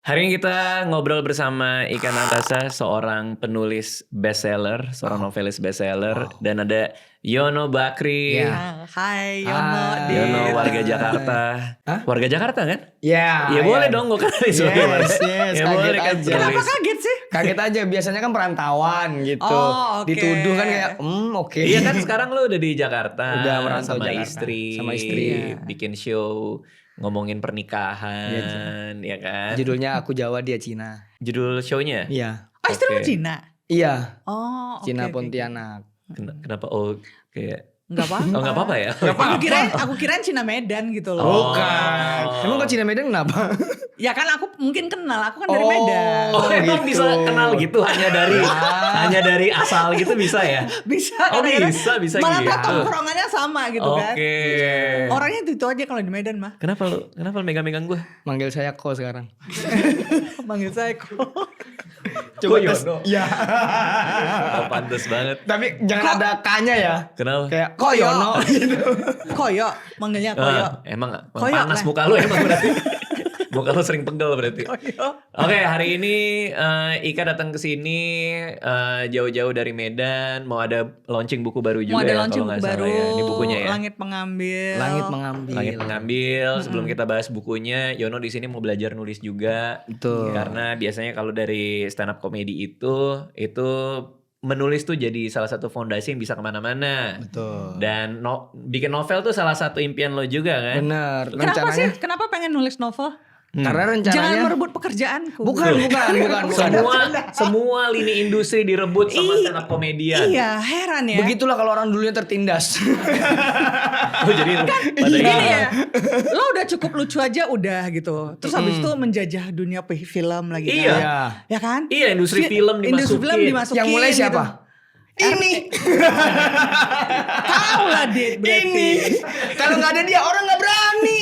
Hari ini kita ngobrol bersama Ika Natasha, seorang penulis bestseller, seorang novelis bestseller, dan ada Yono Bakri. Ya. Hai Yono, Hai. Yono warga Jakarta. Hah? Warga Jakarta kan? Ya, Ya boleh dong, gue kenalin sebagai warga. yes, Ya kaget boleh kan aja. Kenapa penulis. kaget sih? Kaget aja, biasanya kan perantauan gitu. Oh, oke. Dituduh kan kayak, oke. Iya kan sekarang lu udah di Jakarta, Udah merantau sama Jakarta. istri, Sama istri. Iya. bikin show ngomongin pernikahan, ya kan? Judulnya Aku Jawa Dia Cina. Judul show-nya? Iya. Oh istri lu Oke. Cina? Iya, Oh oke, Cina oke. Pontianak. Kenapa? Oh kayak Nggak apa-apa. oh nggak apa-apa ya? Aku kirain Cina Medan gitu loh. Bukan. Emang kok Cina Medan kenapa? Ya kan aku mungkin kenal, aku kan dari Oh. Medan. Oh emang gitu. bisa kenal gitu hanya dari asal gitu bisa ya? Bisa Oh kadang-kadang bisa malah gitu. tongkrongannya sama gitu kan. Oke. Orangnya itu aja kalau di Medan mah. Kenapa lu megang-megang gue? Manggil saya Ko sekarang. Manggil saya kok. Kok Yono? Iya. Oh, pantes banget. Tapi jangan ada K-nya ya. Kenapa? Kayak Ko Yono gitu. Koyo, manggilnya Koyo. Emang Koyo panas lah. muka lu emang berarti. Muka lu sering pegel berarti. Koyo. Oke, hari ini Ika datang ke sini jauh-jauh dari Medan, mau ada launching buku baru juga Mau ada ya, launching kalau buku nggak baru. salah ya. Ini bukunya ya. Langit Mengambil. Langit mengambil. Langit Mengambil. Sebelum kita bahas bukunya, Yono di sini mau belajar nulis juga. Betul. Karena biasanya kalau dari stand up comedy itu menulis tuh jadi salah satu fondasi yang bisa kemana-mana. Betul. Dan bikin novel tuh salah satu impian lo juga kan? Bener. Kenapa Rencananya. sih? Kenapa pengen nulis novel? Karena Jangan rencananya. merebut pekerjaanku. Bukan. Semua lini industri direbut sama stand up komedian. Iya, heran ya. Begitulah kalau orang dulunya tertindas. Oh, jadi pada Gini gitu. ya, lo udah cukup lucu aja udah gitu. Terus habis itu menjajah dunia film lagi Iya. kan. Ya kan? Iya, industri film Industri dimasukin. film dimasukin. Yang mulai gitu. siapa? Ini. Tahu lah Dit berarti. Ini. Kalau nggak ada dia orang nggak berani.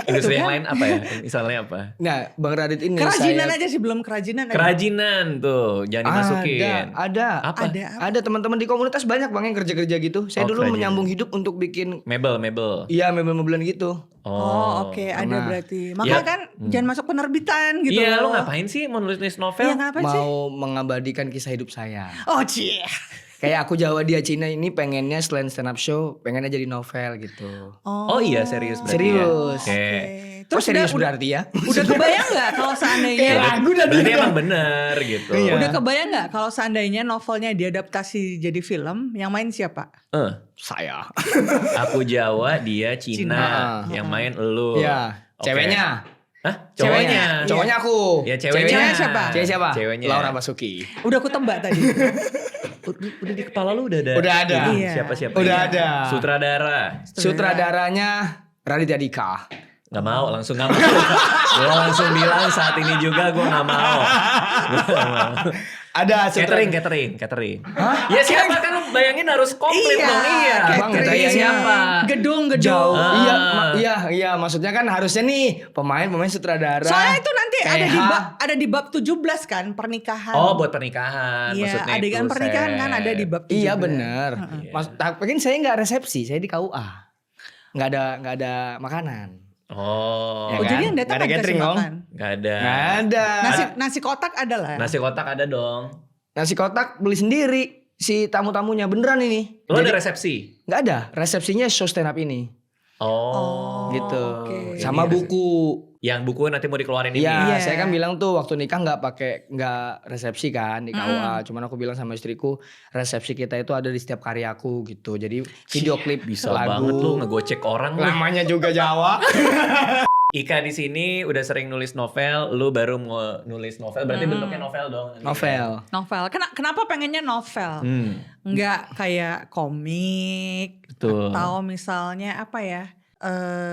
Industri yang lain apa ya? Misalnya apa? Nah, Bang Radit ini Kerajinan saya. aja sih, belum kerajinan. Kerajinan tuh, jangan dimasukin. Ada. Apa? Ada. Ada teman-teman di komunitas banyak Bang yang kerja-kerja gitu. Saya Oh, dulu kerajinan. menyambung hidup untuk bikin Mebel. iya mebel-mebelan gitu. Oh, oke, ada pernah. berarti. Makanya Ya. kan jangan masuk penerbitan gitu. Iya, lo ngapain sih mau nulis novel? Iya, ngapain sih? Mau mengabadikan kisah hidup saya. Oh, cie. Kayak Aku Jawa Dia Cina ini pengennya selain stand up show, pengennya jadi novel gitu. Oh iya, serius berarti Serius. ya? Oke. Terus serius udah, berarti ya? udah kebayang nggak kalau seandainya Kayak lagu dah Berarti dia. emang bener gitu. Iya. udah kebayang nggak kalau seandainya novelnya diadaptasi jadi film, yang main siapa? Saya. Aku Jawa, dia Cina. Cina. Yang main elu. Iya. Oke. Ceweknya. Hah? Cowoknya? Cowoknya aku. Ya ceweknya. Ceweknya siapa? Cewek siapa? Ceweknya. Laura Basuki. Udah aku tebak tadi. Udah di kepala lu udah ada. Udah ada. ini, Iya. Siapa-siapa? Udah ini? ada. Sutradara. Sutradaranya Raditya Dika. Gak mau, langsung gak mau. Gue langsung bilang saat ini juga gue gak mau. Gua nggak mau. Ada Catering. Hah? Ya siapa kan lu bayangin harus komplit Iya, dong. Iya. Bang, catering. catering siapa? Gedung. Jauh. Ah. Iya, maksudnya kan harusnya nih pemain sutradara. Soalnya itu nanti kayak ada di bab 17 kan, pernikahan. Oh buat pernikahan. Iya, Maksudnya adegan itu, pernikahan kan ada di bab 17. Iya bener. Tapi kan saya nggak resepsi, saya di KUA. Nggak ada makanan. Oh. Ya Oh, kan? jadi yang datang Nggak ada dikasih catering dong. makan. Gak ada. Nggak ada. Nasi kotak ada lah. Nasi kotak ada dong. Nasi kotak beli sendiri si tamu-tamunya beneran ini. Lo ada Jadi resepsi? nggak ada. Resepsinya show stand up ini. Oh. Gitu. oke. Sama Ini buku. Yang buku nanti mau dikeluarin ini. Iya, Iya. saya kan bilang tuh waktu nikah nggak resepsi kan di KUA. Cuman aku bilang sama istriku resepsi kita itu ada di setiap karyaku gitu. Jadi video klip Bisa lagu. banget lu ngegocek orang lu. Namanya juga Jawa. Ika di sini udah sering nulis novel, lu baru mau nulis novel, berarti bentuknya novel dong. Novel. Kenapa pengennya novel? Nggak kayak komik Betul. atau misalnya apa ya?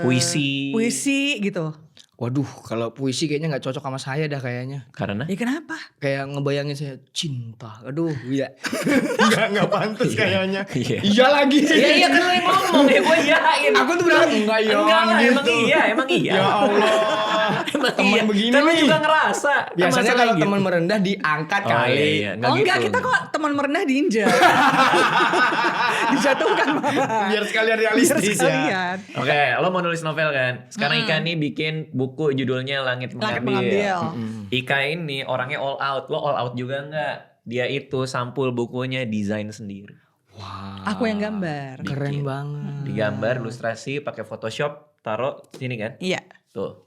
Puisi gitu. Waduh, kalau puisi kayaknya nggak cocok sama saya dah kayaknya. Karena? Ya kenapa? Kayak ngebayangin saya cinta. Aduh, iya. nggak pantas kayaknya. Iya. Iya lagi. Iya kan lu yang ngomong ya gue iyain. Aku tuh bilang enggak ya. Enggak lah, gitu. emang iya. Ya Allah. Emang teman begini kan lu nih. juga ngerasa. Kan Biasanya masa kalau kayak teman gitu. merendah diangkat Oh kali. iya, iya. Nggak Oh enggak, gitu. kita kok teman merendah diinjak. Dijatuhkan malah. Biar sekalian Biar realistis ya. sekalian. Oke, lo mau nulis novel kan? Sekarang Ika nih bikin buku judulnya Langit Langit Mengambil. mengambil. Ika ini orangnya all out. Lo all out juga nggak? Dia itu sampul bukunya desain sendiri. Wah. Aku yang gambar. Keren banget. Digambar, ilustrasi, pakai Photoshop, taruh sini kan? Iya. Tuh.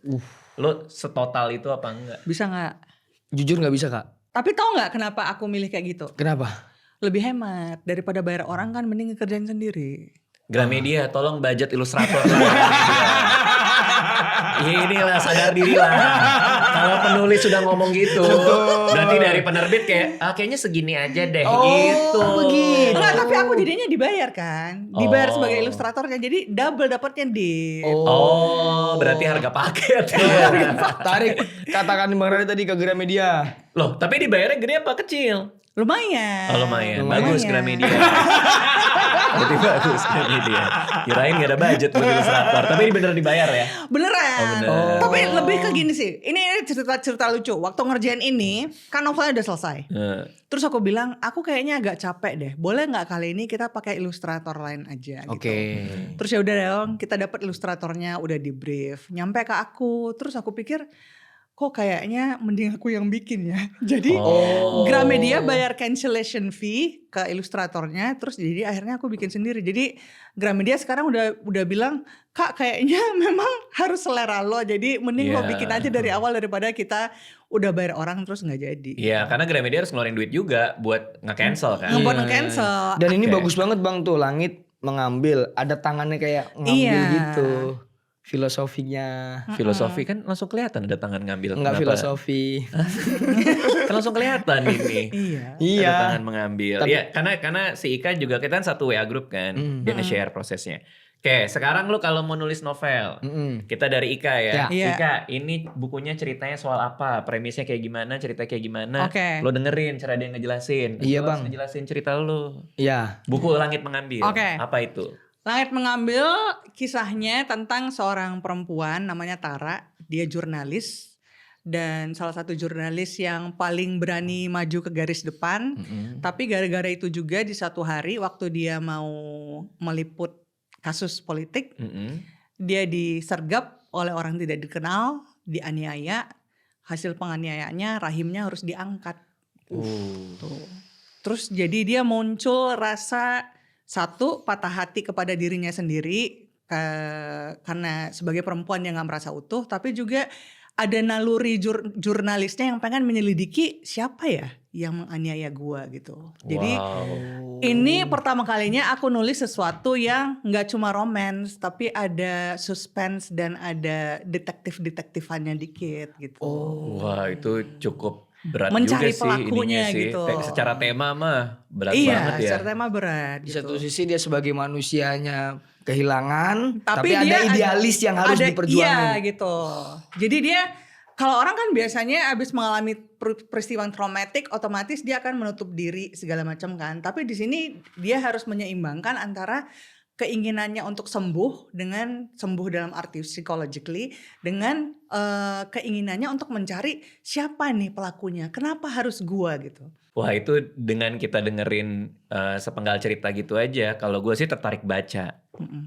Lo setotal itu apa enggak? Bisa nggak? Jujur nggak bisa kak. Tapi tau nggak kenapa aku milih kayak gitu? Kenapa? Lebih hemat daripada bayar orang kan, mending ngekerjain sendiri. Gramedia, tolong budget ilustrator lah. Inilah sadar diri lah. Kalau penulis sudah ngomong gitu, berarti dari penerbit kayak, kayaknya segini aja deh. Gitu. begitu. Enggak, tapi aku jadinya dibayar kan. Dibayar Oh. sebagai ilustratornya. Jadi double dapatnya di. Oh, berarti harga paket. Tarik katakan Bang Rani tadi ke Gramedia. Loh, tapi dibayarnya gede apa kecil? Lumayan. Oh, lumayan. Lumayan. Bagus Gramedia. Berarti bagus Gramedia. Kirain gak ada budget buat ilustrator. Tapi ini bener dibayar ya? Beneran. Oh, bener. Tapi lebih ke gini sih. Ini cerita-cerita lucu. Waktu ngerjain ini, kan novelnya udah selesai. Terus aku bilang, aku kayaknya agak capek deh. Boleh nggak kali ini kita pakai ilustrator lain aja gitu. Oke. Terus ya udah dong, kita dapat ilustratornya, udah di brief, nyampe ke aku. Terus aku pikir, kok kayaknya mending aku yang bikin ya. Jadi Oh. Gramedia bayar cancellation fee ke ilustratornya, terus jadi akhirnya aku bikin sendiri. Jadi Gramedia sekarang udah bilang, Kak kayaknya memang harus selera lo. Jadi mending lo Iya. bikin aja dari awal daripada kita udah bayar orang terus nggak jadi. Iya, karena Gramedia harus ngeluarin duit juga buat nge-cancel kan. Ngebuat Iya. nge-cancel. Dan ini Oke. bagus banget Bang tuh, langit mengambil, ada tangannya kayak ngambil Iya. gitu. Filosofinya. Filosofi kan langsung kelihatan ada tangan ngambil. Enggak Kenapa? filosofi. Kan langsung kelihatan ini. Iya. Iya. Ada tangan mengambil. Tapi- Iya, karena si Ika juga kita kan satu WA group kan. Dia nge-share prosesnya. Oke, sekarang lu kalau mau nulis novel, kita dari Ika ya. Ya. Iya. Ika, ini bukunya ceritanya soal apa? Premisnya kayak gimana? Ceritanya kayak gimana? Oke. Lo dengerin cara dia ngejelasin. Iya, Lo harus Bang. ngejelasin cerita lu. Iya. Buku Langit Mengambil. Oke. Apa itu? Langit Mengambil kisahnya tentang seorang perempuan namanya Tara. Dia jurnalis dan salah satu jurnalis yang paling berani maju ke garis depan. Tapi gara-gara itu juga di satu hari waktu dia mau meliput kasus politik, dia disergap oleh orang tidak dikenal, dianiaya. Hasil penganiayaannya rahimnya harus diangkat. Tuh. Terus jadi dia muncul rasa satu patah hati kepada dirinya sendiri karena sebagai perempuan dia nggak merasa utuh, tapi juga ada naluri jurnalisnya yang pengen menyelidiki siapa ya yang menganiaya gua gitu. Jadi ini pertama kalinya aku nulis sesuatu yang nggak cuma romance, tapi ada suspense dan ada detektifannya dikit gitu. Wah, itu cukup berat Mencari juga sih pelakunya ininya sih. gitu. Secara tema mah berat Iya, banget ya. secara tema berat. Di gitu. satu sisi dia sebagai manusianya kehilangan, tapi dia ada idealis yang harus diperjuangin. Iya gitu. Jadi dia kalau orang kan biasanya abis mengalami peristiwa traumatik, otomatis dia akan menutup diri segala macam kan. Tapi di sini dia harus menyeimbangkan antara keinginannya untuk sembuh dengan sembuh dalam arti psychologically dengan keinginannya untuk mencari siapa nih pelakunya, kenapa harus gua gitu. Wah, itu dengan kita dengerin sepenggal cerita gitu aja, kalau gue sih tertarik baca.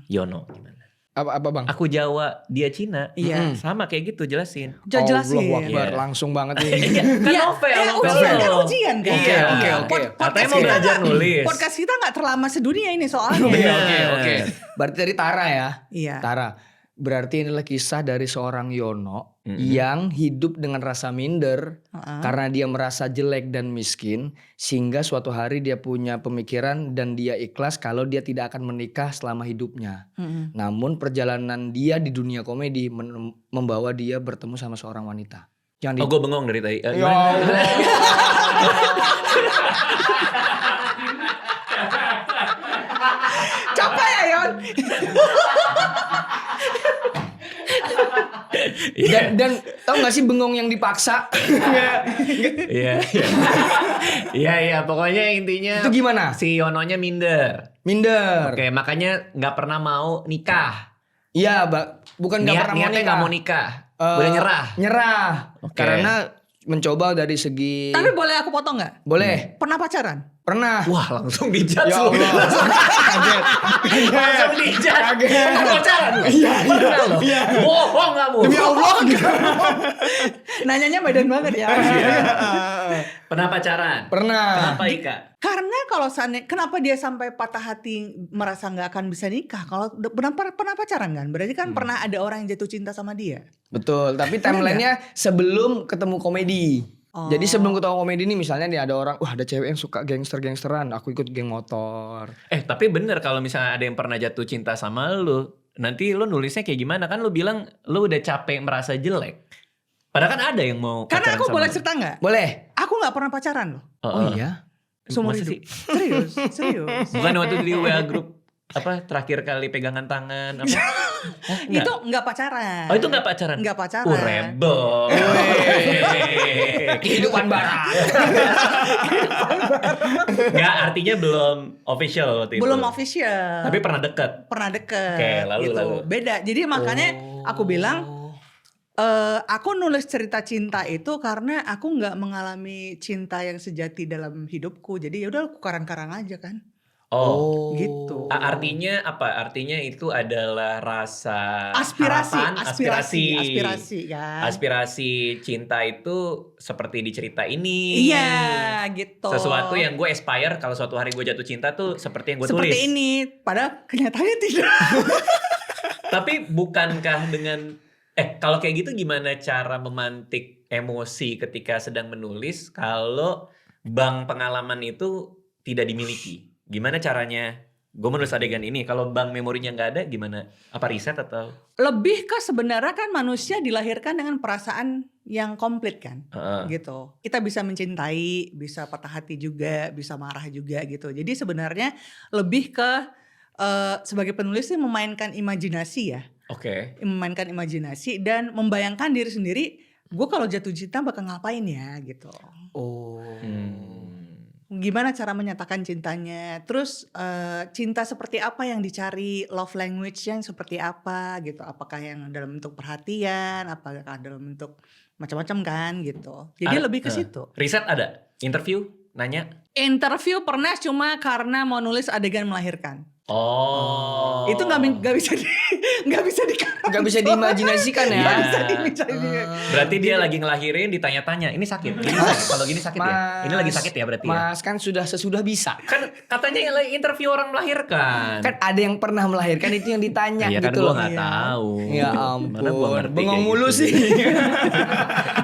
Yono gimana? Apa Bang? Aku Jawa, dia Cina. Iya. Sama kayak gitu, jelasin. Jelasin. Allahu Akbar, Iya. langsung banget ini. Kan novel, ujian kan, loh. ujian kan. Iya, oke. Katanya mau belajar nulis. Podcast kita nggak terlama sedunia ini soalnya. Oke. Berarti dari Tara ya. Iya. Tara. Berarti inilah kisah dari seorang Yono yang hidup dengan rasa minder karena dia merasa jelek dan miskin, sehingga suatu hari dia punya pemikiran dan dia ikhlas kalau dia tidak akan menikah selama hidupnya. Namun perjalanan dia di dunia komedi membawa dia bertemu sama seorang wanita. Oh, gue bengong dari tadi. Ya Gimana? Allah. Capek ya Yon? Dan tau gak sih bengong yang dipaksa? Iya. Iya, pokoknya intinya Itu gimana? si Yononya minder. Minder. Oke, makanya nggak pernah mau nikah. Iya, bukan gak pernah mau Niatnya nikah. nggak mau nikah. Boleh nyerah. Nyerah. Oke. Karena mencoba dari segi. Tapi boleh aku potong nggak? Boleh. Pernah pacaran? Pernah. Wah, langsung dijudge Ya lu. Allah. Kaget. Langsung dijudge. Kaget. Pernah pacaran lu? Pernah lo. Bohong kamu. Demi Allah. Nanyanya badan banget ya. Pernah pacaran? Pernah. Kenapa Ika? Karena kalau kenapa dia sampai patah hati merasa nggak akan bisa nikah? Kalau pernah pacaran kan? Berarti kan pernah ada orang yang jatuh cinta sama dia. Betul. Tapi timelinenya sebelum ketemu komedi. Jadi sebelum ketemu komedi ini misalnya nih ada orang, wah ada cewek yang suka gangster-gangsteran, aku ikut geng motor. Tapi bener kalau misalnya ada yang pernah jatuh cinta sama lu, nanti lu nulisnya kayak gimana? Kan lu bilang lu udah capek merasa jelek. Padahal kan ada yang mau Karena pacaran aku sama boleh lu. cerita nggak? Boleh. Aku nggak pernah pacaran loh. Oh iya. Seumur Masa hidup. sih? Serius. Bukan waktu di WA group apa terakhir kali pegangan tangan apa? Itu nggak pacaran. Oh itu nggak pacaran? Nggak pacaran. Rebel. Kehidupan barat. Nggak, artinya belum official waktu itu. Belum official. Tapi pernah deket. Pernah deket. Oke, lalu. Beda. Jadi makanya aku bilang aku nulis cerita cinta itu karena aku nggak mengalami cinta yang sejati dalam hidupku. Jadi ya udah aku karang-karang aja kan. Oh. Gitu. Artinya apa? Artinya itu adalah rasa harapan, aspirasi kan. aspirasi cinta itu seperti di cerita ini. Iya, gitu. Sesuatu yang gue aspire kalau suatu hari gue jatuh cinta tuh seperti yang gue tulis. Seperti ini, padahal kenyataannya tidak. Tapi bukankah dengan kalau kayak gitu gimana cara memantik emosi ketika sedang menulis kalau bank pengalaman itu tidak dimiliki? Gimana caranya? Gue menulis adegan ini, kalau bank memorinya nggak ada gimana? Apa riset atau? Lebih ke sebenarnya kan manusia dilahirkan dengan perasaan yang komplit kan, gitu. Kita bisa mencintai, bisa patah hati juga, bisa marah juga gitu. Jadi sebenarnya lebih ke sebagai penulis sih memainkan imajinasi ya. Oke. Memainkan imajinasi dan membayangkan diri sendiri, gue kalau jatuh cinta bakal ngapain ya gitu. Gimana cara menyatakan cintanya, terus cinta seperti apa yang dicari, love language yang seperti apa gitu, apakah yang dalam bentuk perhatian, apakah dalam bentuk macam-macam kan gitu. Jadi lebih ke situ. Riset ada? Interview? Nanya? Interview pernah cuma karena mau nulis adegan melahirkan. Oh. Itu nggak bisa Nggak bisa diimajinasikan ya. Nggak bisa diimajinasikan. Berarti dia lagi ngelahirin ditanya-tanya, ini sakit? Ini sakit? Kalau gini sakit ya? Ini lagi sakit ya berarti ya? Mas kan sudah sesudah bisa. Kan katanya yang lagi interview orang melahirkan. Kan ada yang pernah melahirkan itu yang ditanya Iya kan gitu gue loh. gak tahu. Ya Mana gua ampun, ngerti bengong kayak mulu gitu. sih.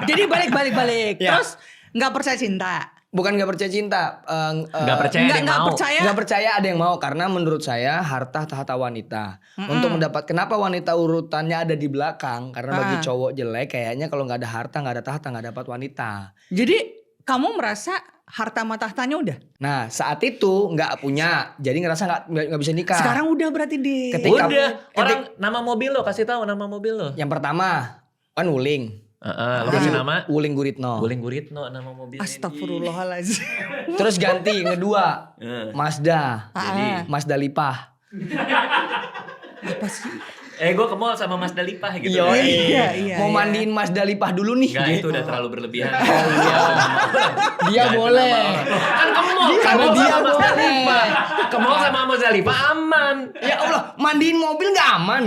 Jadi balik. Ya. Terus nggak percaya cinta. Bukan gak percaya cinta. Gak percaya ada yang mau. Gak percaya ada yang mau. Karena menurut saya harta tahta wanita. Untuk mendapat, kenapa wanita urutannya ada di belakang? Karena bagi cowok jelek kayaknya kalau gak ada harta, gak ada tahta, gak dapat wanita. Jadi kamu merasa harta sama tahtanya udah? Nah saat itu gak punya. Jadi ngerasa gak bisa nikah. Sekarang udah berarti di. Udah. Orang nama mobil lo, kasih tahu nama mobil lo. Yang pertama kan Wuling. Lo kasih nama? Wuling Guritno. Wuling Guritno nama mobilnya. Astagfirullahaladzim. Terus ganti yang kedua Mazda. Jadi Mazda Lipah. Apa sih? gue ke mall sama Mas Dalipah gitu. Iya. Mau mandiin Mazda Lipah dulu nih. Enggak, itu udah terlalu berlebihan. Dia boleh. Kan ke mall. Karena dia boleh. Ke mall sama Mas Dalipah aman. Ya Allah, mandiin mobil nggak aman?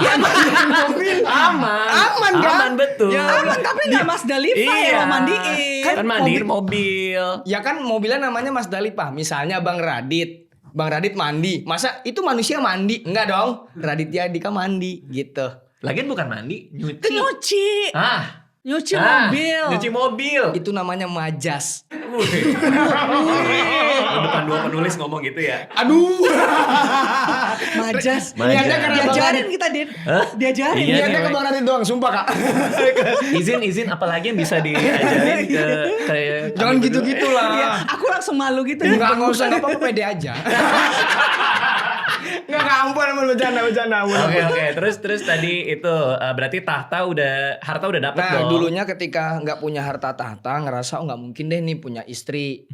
Ya mandiin mobil Aman. Aman kan? Aman betul. Ya, Aman tapi nggak Mas Dalifa yang mau mandiin. Kan mandiin mobil. Ya kan mobilnya namanya Mazda Lipah. Misalnya Bang Radit. Bang Radit mandi. Masa itu manusia mandi? Enggak dong. Raditya Dika mandi gitu. Lagian bukan mandi, nyuci. Itu nyuci. Nyuci mobil. Nyuci mobil. Itu namanya majas. Depan dua penulis ngomong gitu ya. Aduh. Majas. Niatnya karena Bang Diajarin Radit. kita, Din. Diajarin. Iya. Niatnya ke Bang Radit doang, sumpah Kak. Izin apalagi yang bisa diajarin ke Jangan kami gitu-gitu Iya, lah. aku langsung malu gitu. Enggak usah, enggak apa-apa, pede aja. Nggak ampun, bercanda. Oke. Terus tadi itu berarti harta udah dapet Nah, dong. dulunya ketika nggak punya harta tahta ngerasa nggak mungkin deh nih punya istri.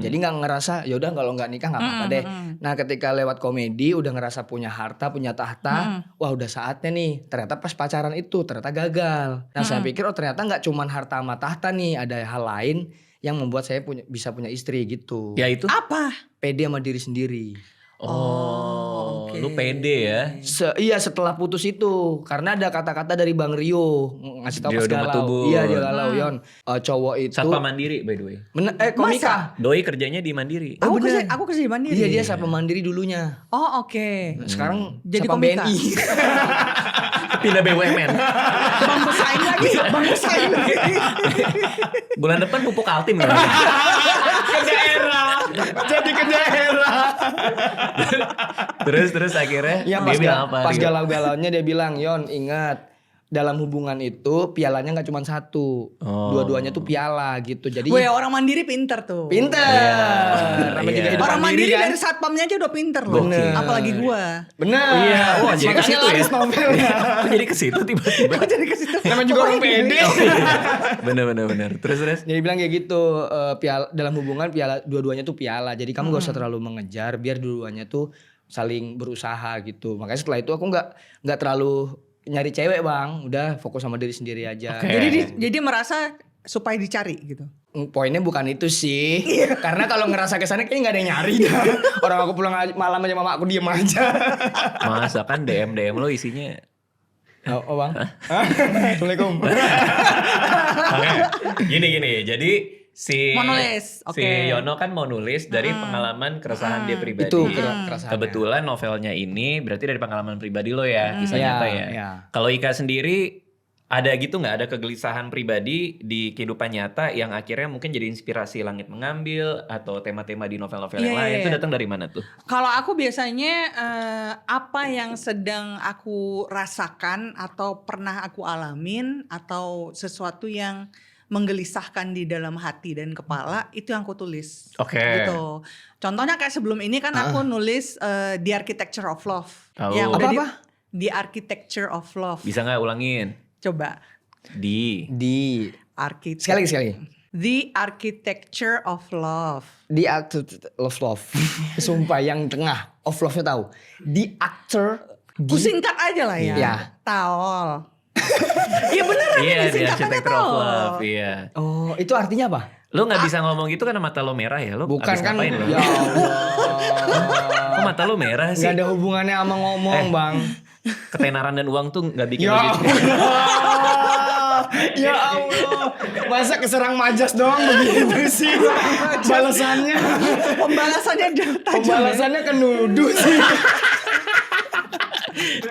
Jadi nggak ngerasa ya udah kalau nggak nikah nggak apa-apa deh. Nah, ketika lewat komedi udah ngerasa punya harta, punya tahta, wah udah saatnya nih. Ternyata pas pacaran itu ternyata gagal. Nah, saya pikir ternyata nggak cuman harta sama tahta nih, ada hal lain yang membuat saya bisa punya istri gitu. Ya itu. Apa? Pede sama diri sendiri. Oke. Lu pede ya. Iya, setelah putus itu karena ada kata-kata dari Bang Rio ngasih tahu Dia pas udah galau. metubur. Iya, dia galau Yon. Cowok itu Satpam Mandiri by the way. komika. Doi kerjanya di Mandiri. Aku bener. kerja di Mandiri. Iya, dia satpam mandiri dulunya. Oh, oke. Nah, sekarang Jadi satpam komika. BNI. Pindah BUMN. Bang Besain lagi. Bulan depan pupuk Altim kan? Ke daerah. Jadi ke daerah. terus akhirnya Ya dia bilang apa? pas Rio? galau-galaunya dia bilang, "Yon, ingat dalam hubungan itu pialanya nggak cuma satu. Oh. Dua-duanya tuh piala gitu." Jadi Weh, orang Mandiri pinter tuh. pinter. Namanya Iya. juga hidup Orang Mandiri kan. dari satpamnya aja udah pinter loh. Bener. Apalagi gua. Bener. Iya, wah, jadi ke makanya situ laris ya. novelnya. Kok jadi ke situ tiba-tiba? Jadi ke situ. Namanya juga orang pede. Bener. Terus. Jadi bilang kayak gitu, dalam hubungan piala dua-duanya tuh piala. Jadi kamu gak usah terlalu mengejar, biar dua-duanya tuh saling berusaha gitu. Makanya setelah itu aku nggak terlalu nyari cewek Bang, udah fokus sama diri sendiri aja. Oke. Jadi merasa supaya dicari gitu. Poinnya bukan itu sih, karena kalau ngerasa kesana kayaknya nggak ada yang nyari dah. Orang aku pulang malam aja mama aku diem aja. Masa kan DM lo isinya. Oh Bang, Assalamualaikum. Oke. Gini. Jadi Mau nulis, oke. si Yono kan mau nulis dari pengalaman keresahan dia pribadi. Itu keresahannya. Kebetulan novelnya ini berarti dari pengalaman pribadi lo ya, kisah Iya, nyata ya. iya. Kalau Ika sendiri ada gitu nggak, ada kegelisahan pribadi di kehidupan nyata yang akhirnya mungkin jadi inspirasi Langit Mengambil atau tema-tema di novel-novel yang Iya, lain iya, itu iya. datang dari mana tuh? Kalau aku biasanya apa yang sedang aku rasakan atau pernah aku alamin atau sesuatu yang menggelisahkan di dalam hati dan kepala itu yang aku tulis. Oke. Gitu. Contohnya kayak sebelum ini kan aku nulis The Architecture of Love. Oh. Yang udah Apa-apa? The Architecture of Love. Bisa nggak ulangin? Coba. Di Sekali. The Architecture of Love. The actor love. Sumpah yang tengah of love-nya tahu. The actor. Kusingkat aja lah ya. Iya. Taol. Iya beneran Iya, ini di singkatannya Architecture of Taol. Love, iya. Oh, itu artinya apa? Lo nggak bisa ngomong gitu kan mata lo merah ya? Lo Bukan abis kan? ngapain lo? Ya Allah. Kok mata lo merah sih? Gak ada hubungannya sama ngomong, Bang. Ketenaran dan uang tuh nggak bikin Ya lo gitu. Allah. Ya Allah. Masa keserang majas doang begitu sih? Balasannya. Pembalasannya tajam. Pembalasannya ke nuduh sih.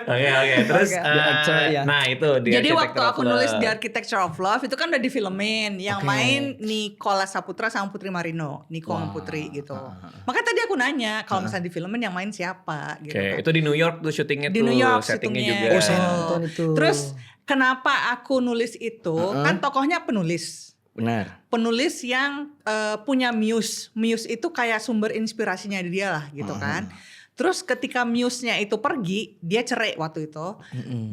Oke. Terus, Oke. The actor, ya. nah itu di Jadi waktu Architecture of aku nulis Love. The Architecture of Love itu kan udah difilmin. Yang Oke. main Nicola Saputra sama Putri Marino. Niko sama Putri gitu. Makanya tadi aku nanya kalau misalnya difilmin yang main siapa gitu. Oke, kan. itu di New York tuh syutingnya Di tuh, New York settingnya syutingnya. juga. Oh, saya nonton itu. Terus kenapa aku nulis itu? Kan tokohnya penulis. Benar. Penulis yang punya muse. Muse itu kayak sumber inspirasinya dia lah gitu kan. Terus ketika muse-nya itu pergi, dia cerai waktu itu.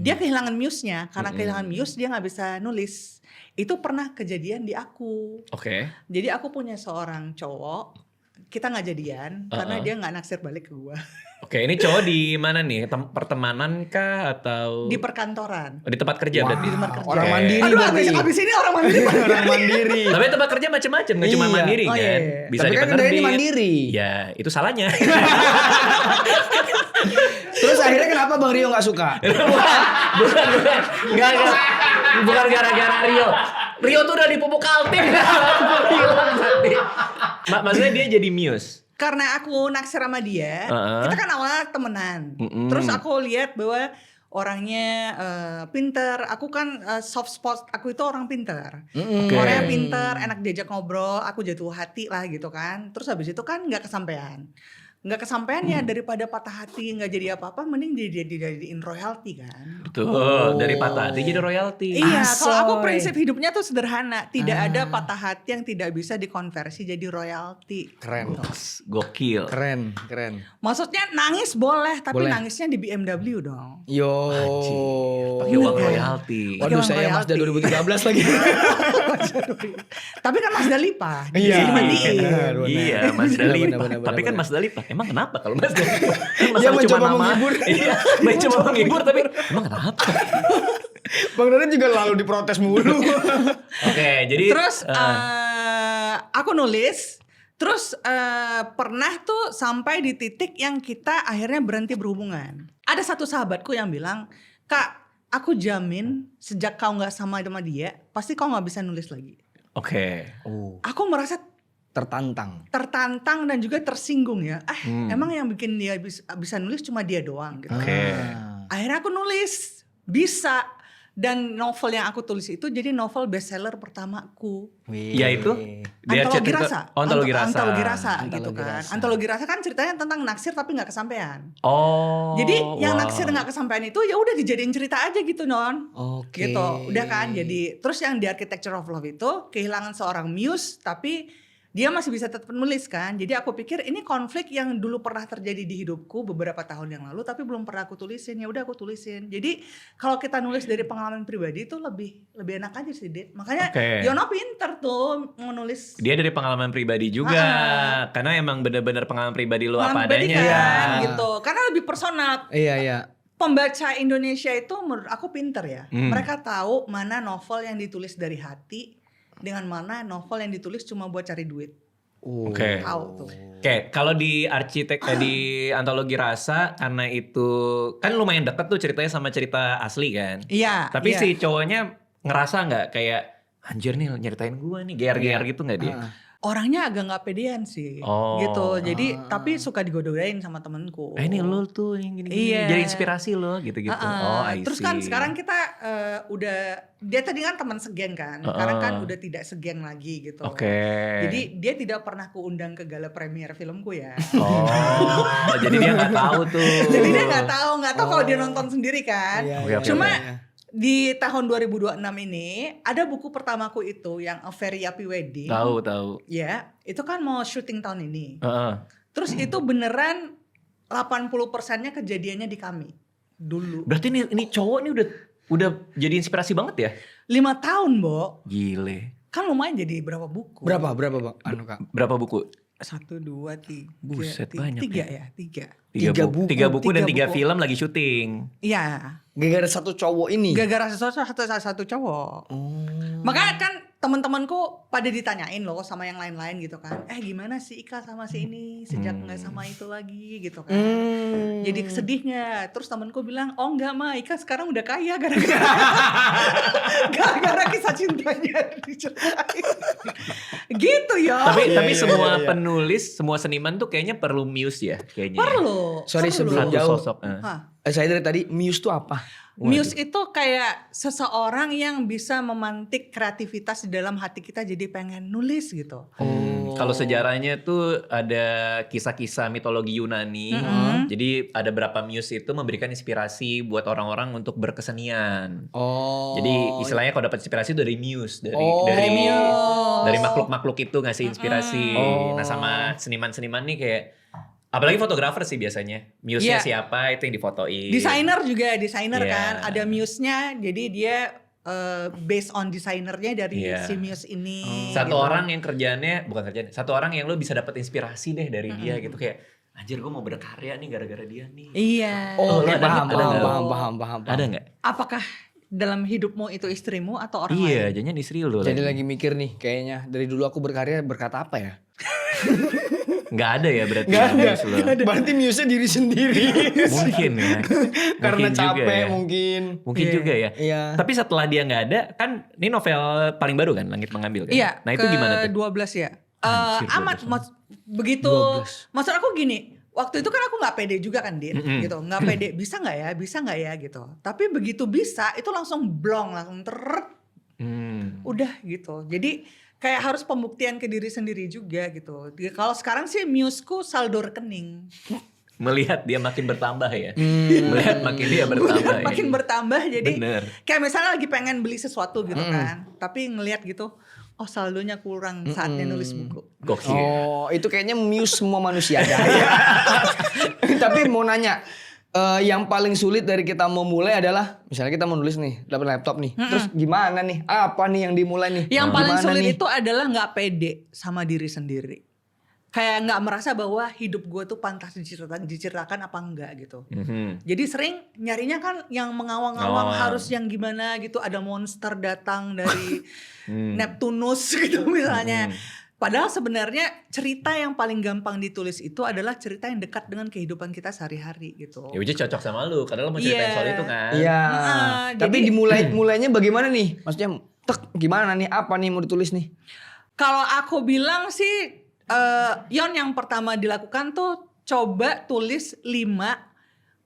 Dia kehilangan muse-nya. Karena kehilangan muse dia gak bisa nulis. Itu pernah kejadian di aku. Oke. Jadi aku punya seorang cowok. Kita gak jadian karena dia gak naksir balik ke gua. Oke, ini cowok di mana nih? Pertemanan kah atau Di perkantoran. Oh, di tempat kerja berarti? Di tempat kerja. Orang Oke. mandiri Aduh berarti. abis ini orang mandiri. Orang mandiri. Tapi tempat kerja macam-macam, nggak cuma Iya. mandiri Oh, kan? iya, iya. Bisa Tapi di kan penerbit. ini mandiri. Ya, itu salahnya. Terus akhirnya kenapa Bang Rio gak suka? bukan. Enggak. Bukan gara-gara Rio. Rio tuh udah dipupuk Altim. Gua bilang tadi. Maksudnya dia jadi muse. Karena aku naksir sama dia, kita kan awalnya temenan. Terus aku lihat bahwa orangnya pinter. Aku kan soft spot aku itu orang pinter. Orangnya pinter, enak diajak ngobrol. Aku jatuh hati lah gitu kan. Terus habis itu kan nggak kesampean. nggak kesampaian ya, daripada patah hati nggak jadi apa-apa, mending dijadiin royalti kan. Betul, dari patah hati jadi royalti. Iya, kalau aku Asoy. prinsip hidupnya tuh sederhana, tidak ada patah hati yang tidak bisa dikonversi jadi royalti. Keren. Gokil. Keren. Maksudnya nangis boleh, tapi Boleh. nangisnya di BMW dong. Yo. Pakai uang royalti. Waduh, Pakai uang saya Mazda royalti. 2013 lagi. Tapi kan Mazda Lipa, Iya. jadi dimandiin. Benar. Iya, Mazda Benar, Lipa. benar, Tapi kan benar. Mazda Lipa. Emang kenapa kalau Mazda Lipa? Kan Dia masalah cuma mencoba nama. menghibur. Iya, mencoba menghibur tapi emang kenapa? Bang Dada juga lalu diprotes mulu. Oke, jadi Terus aku nulis, terus pernah tuh sampai di titik yang kita akhirnya berhenti berhubungan. Ada satu sahabatku yang bilang, Kak, aku jamin sejak kau nggak sama dia, pasti kau nggak bisa nulis lagi. oke. Aku merasa Tertantang. tertantang dan juga tersinggung ya. Emang yang bikin dia bisa nulis cuma dia doang gitu. Oke. Akhirnya aku nulis, bisa. Dan novel yang aku tulis itu jadi novel bestseller pertamaku. Ya itu dia Antologi cerita- Rasa. Oh, Antologi Rasa. Antologi Rasa gitu Antologi kan. Rasa. Antologi Rasa kan ceritanya tentang naksir tapi nggak kesampaian. Oh. Jadi yang wow. naksir nggak kesampaian itu ya udah dijadiin cerita aja gitu non. Oke. Gitu. Udah kan. Jadi terus yang di Architecture of Love itu kehilangan seorang muse tapi dia masih bisa tetap menulis kan. Jadi aku pikir ini konflik yang dulu pernah terjadi di hidupku beberapa tahun yang lalu tapi belum pernah aku tulisin. Ya udah aku tulisin. Jadi kalau kita nulis dari pengalaman pribadi itu lebih enak aja sih, Dit. Makanya Oke. Yono pinter tuh mau nulis. Dia dari pengalaman pribadi juga. Karena emang bener-bener pengalaman pribadi lo apa Pengalaman pribadi adanya. kan, Iya. gitu. Karena lebih personal. Iya. Pembaca Indonesia itu menurut aku pinter ya. Hmm. Mereka tahu mana novel yang ditulis dari hati dengan mana novel yang ditulis cuma buat cari duit. Oke. Tahu tuh. Oke, kalau di di Antologi Rasa karena itu kan lumayan deket tuh ceritanya sama cerita asli kan. Iya. Tapi iya. si cowoknya ngerasa nggak kayak anjir nih nyeritain gua nih GR-GR gitu nggak dia? Orangnya agak nggak pedean sih, Oh. gitu. Jadi tapi suka digodain sama temenku. Ini lo tuh yang gini-gini, Iya. jadi inspirasi lo gitu-gitu. Oh, I Terus see. kan sekarang kita udah, dia tadi kan teman segeng kan, sekarang kan udah tidak segeng lagi gitu. Oke. Jadi dia tidak pernah kuundang ke gala premier filmku ya. Oh, jadi dia nggak tahu tuh. Jadi dia nggak tahu kalau dia nonton sendiri kan. Oke, oke, Cuma oke. di tahun 2026 ini ada buku pertamaku itu yang A Very Happy Wedding. Tahu. Ya, itu kan mau syuting tahun ini. Heeh. Terus itu beneran 80%-nya kejadiannya di kami dulu. Berarti ini cowok nih udah jadi inspirasi banget ya? 5 tahun, Bo. Gile. Kan lumayan jadi berapa buku? Berapa Bang? Kak. Berapa buku? 1, 2, 3. Buset, banyak 3 ya. ya, 3. Tiga buku. 3 buku dan 3 Tiga buku. film lagi syuting. Iya. Gara-gara satu cowok ini. Gara-gara satu cowok. Makanya kan teman-temanku pada ditanyain loh sama yang lain-lain gitu kan. Gimana sih Ika sama si ini sejak nggak sama itu lagi gitu kan. Jadi sedih nggak? Terus temanku bilang, oh enggak mah Ika sekarang udah kaya gara-gara kisah cintanya diceritain. Gitu ya. Tapi Iya, semua iya. penulis, semua seniman tuh kayaknya perlu muse ya kayaknya. Perlu. Sorry, perlu. sebelum Satu jauh. sosok. Hah. Saya dari tadi muse tuh apa? Muse itu kayak seseorang yang bisa memantik kreativitas di dalam hati kita jadi pengen nulis gitu. Kalau sejarahnya tuh ada kisah-kisah mitologi Yunani. Jadi ada berapa muse itu memberikan inspirasi buat orang-orang untuk berkesenian. Oh. Jadi istilahnya kalau dapat inspirasi dari muse, dari Muse. dari makhluk-makhluk itu ngasih inspirasi. Nah sama seniman-seniman nih kayak apalagi fotografer sih biasanya. Muse-nya Iya. siapa itu yang difotoin. Desainer Iya. kan, ada muse-nya, jadi dia based on desainernya dari Iya. si muse ini. Satu gitu. orang yang satu orang yang lo bisa dapat inspirasi deh dari dia gitu kayak anjir gue mau berkarya nih gara-gara dia nih. Iya. Oh, lo oke, ada paham, nggak? Ada paham, nggak? paham. Ada nggak? Apakah dalam hidupmu itu istrimu atau orang Iya, lain? jadinya istri lo Jadi lagi mikir nih kayaknya dari dulu aku berkarya berkata apa ya? Nggak ada ya berarti. Nggak ada. muse lo. Berarti muse diri sendiri. Mungkin ya. Karena Mungkin juga capek ya. mungkin. Mungkin Iya. juga ya. Iya. Tapi setelah dia nggak ada, kan ini novel paling baru kan, Langit Mengambil kan? Iya. Nah itu gimana tuh? 12 ya. Anjir, Amat 12. begitu. 12. Maksud aku gini. Waktu itu kan aku nggak pede juga kan Din, Mm-mm. gitu. Nggak pede, bisa nggak ya gitu. Tapi begitu bisa, itu langsung blong, langsung teret. Hmm. Udah gitu. Jadi kayak harus pembuktian ke diri sendiri juga gitu. Kalau sekarang sih museku saldo rekening. Melihat dia makin bertambah ya. Melihat makin dia bertambah. Makin bertambah, jadi Bener. kayak misalnya lagi pengen beli sesuatu gitu kan, tapi ngelihat gitu, oh saldonya kurang, saatnya nulis buku. Gokil. Oh, itu kayaknya muse semua manusia ada. Tapi mau nanya, yang paling sulit dari kita mau mulai adalah misalnya kita mau nulis nih, dapat laptop nih. Terus gimana nih? Apa nih yang dimulai nih? Yang paling Gimana sulit nih? itu adalah nggak pede sama diri sendiri. Kayak nggak merasa bahwa hidup gue tuh pantas diceritakan apa enggak gitu. Jadi sering nyarinya kan yang mengawang-awang, harus yang gimana gitu. Ada monster datang dari Neptunus gitu misalnya. Padahal sebenarnya cerita yang paling gampang ditulis itu adalah cerita yang dekat dengan kehidupan kita sehari-hari gitu. Ya uji cocok sama lu karena lu mau ceritain soal itu kan. Iya. Tapi jadi- mulainya bagaimana nih? Maksudnya gimana nih? Apa nih mau ditulis nih? Kalau aku bilang sih, Yon, yang pertama dilakukan tuh coba tulis 5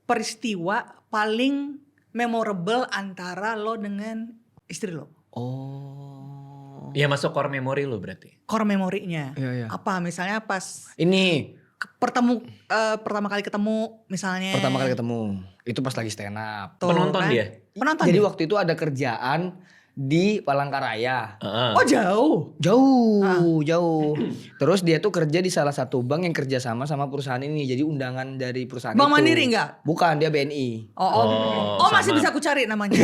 peristiwa paling memorable antara lo dengan istri lo. Oh. Ya masuk core memory lu berarti. Core memorinya. Iya. Apa misalnya pas Ini pertama kali ketemu misalnya. pertama kali ketemu. Itu pas lagi stand up. Tuh, Penonton kan? dia? Penonton Jadi dia? waktu itu ada kerjaan di Palangkaraya. Heeh. Oh jauh. Jauh. Terus dia tuh kerja di salah satu bank yang kerja sama perusahaan ini. Jadi undangan dari perusahaan Bank itu. Mandiri enggak? Bukan, dia BNI. Oh, masih sama. bisa aku cari namanya.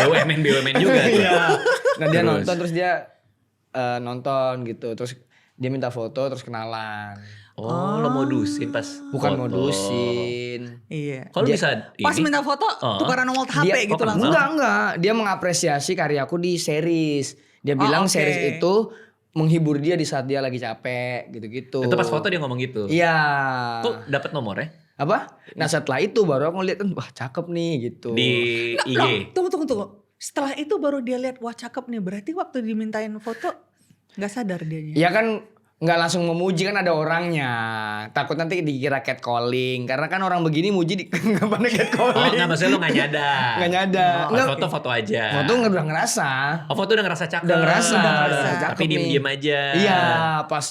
BUMN juga tuh. Nah dia Terus? nonton, terus dia nonton gitu. Terus dia minta foto, terus kenalan. Oh, lo modusin pas Bukan foto. modusin. Iya. Kalau bisa Pas ini. minta foto tukaran nomor HP Dia- gitu oh, langsung. Enggak. Dia mengapresiasi karyaku di series. Dia bilang oke. series itu menghibur dia di saat dia lagi capek gitu-gitu. Itu pas foto dia ngomong gitu. Iya. Kok dapat nomornya Apa? Nah setelah itu baru aku ngeliat, wah cakep nih gitu. di IG? Loh, tunggu. Setelah itu baru dia lihat, wah cakep nih. Berarti waktu dimintain foto nggak sadar dianya. Ya kan nggak langsung memuji, kan ada orangnya. Takut nanti dikira catcalling. Karena kan orang begini muji di nggak pernah Oh, catcalling. enggak maksudnya lo enggak nyadar. Nggak nyadar. Pas Nggak, foto-foto aja. foto udah ngerasa. Oh, foto udah ngerasa cakep. Udah ngerasa cakep Tapi nih. diem-diem aja. Iya, pas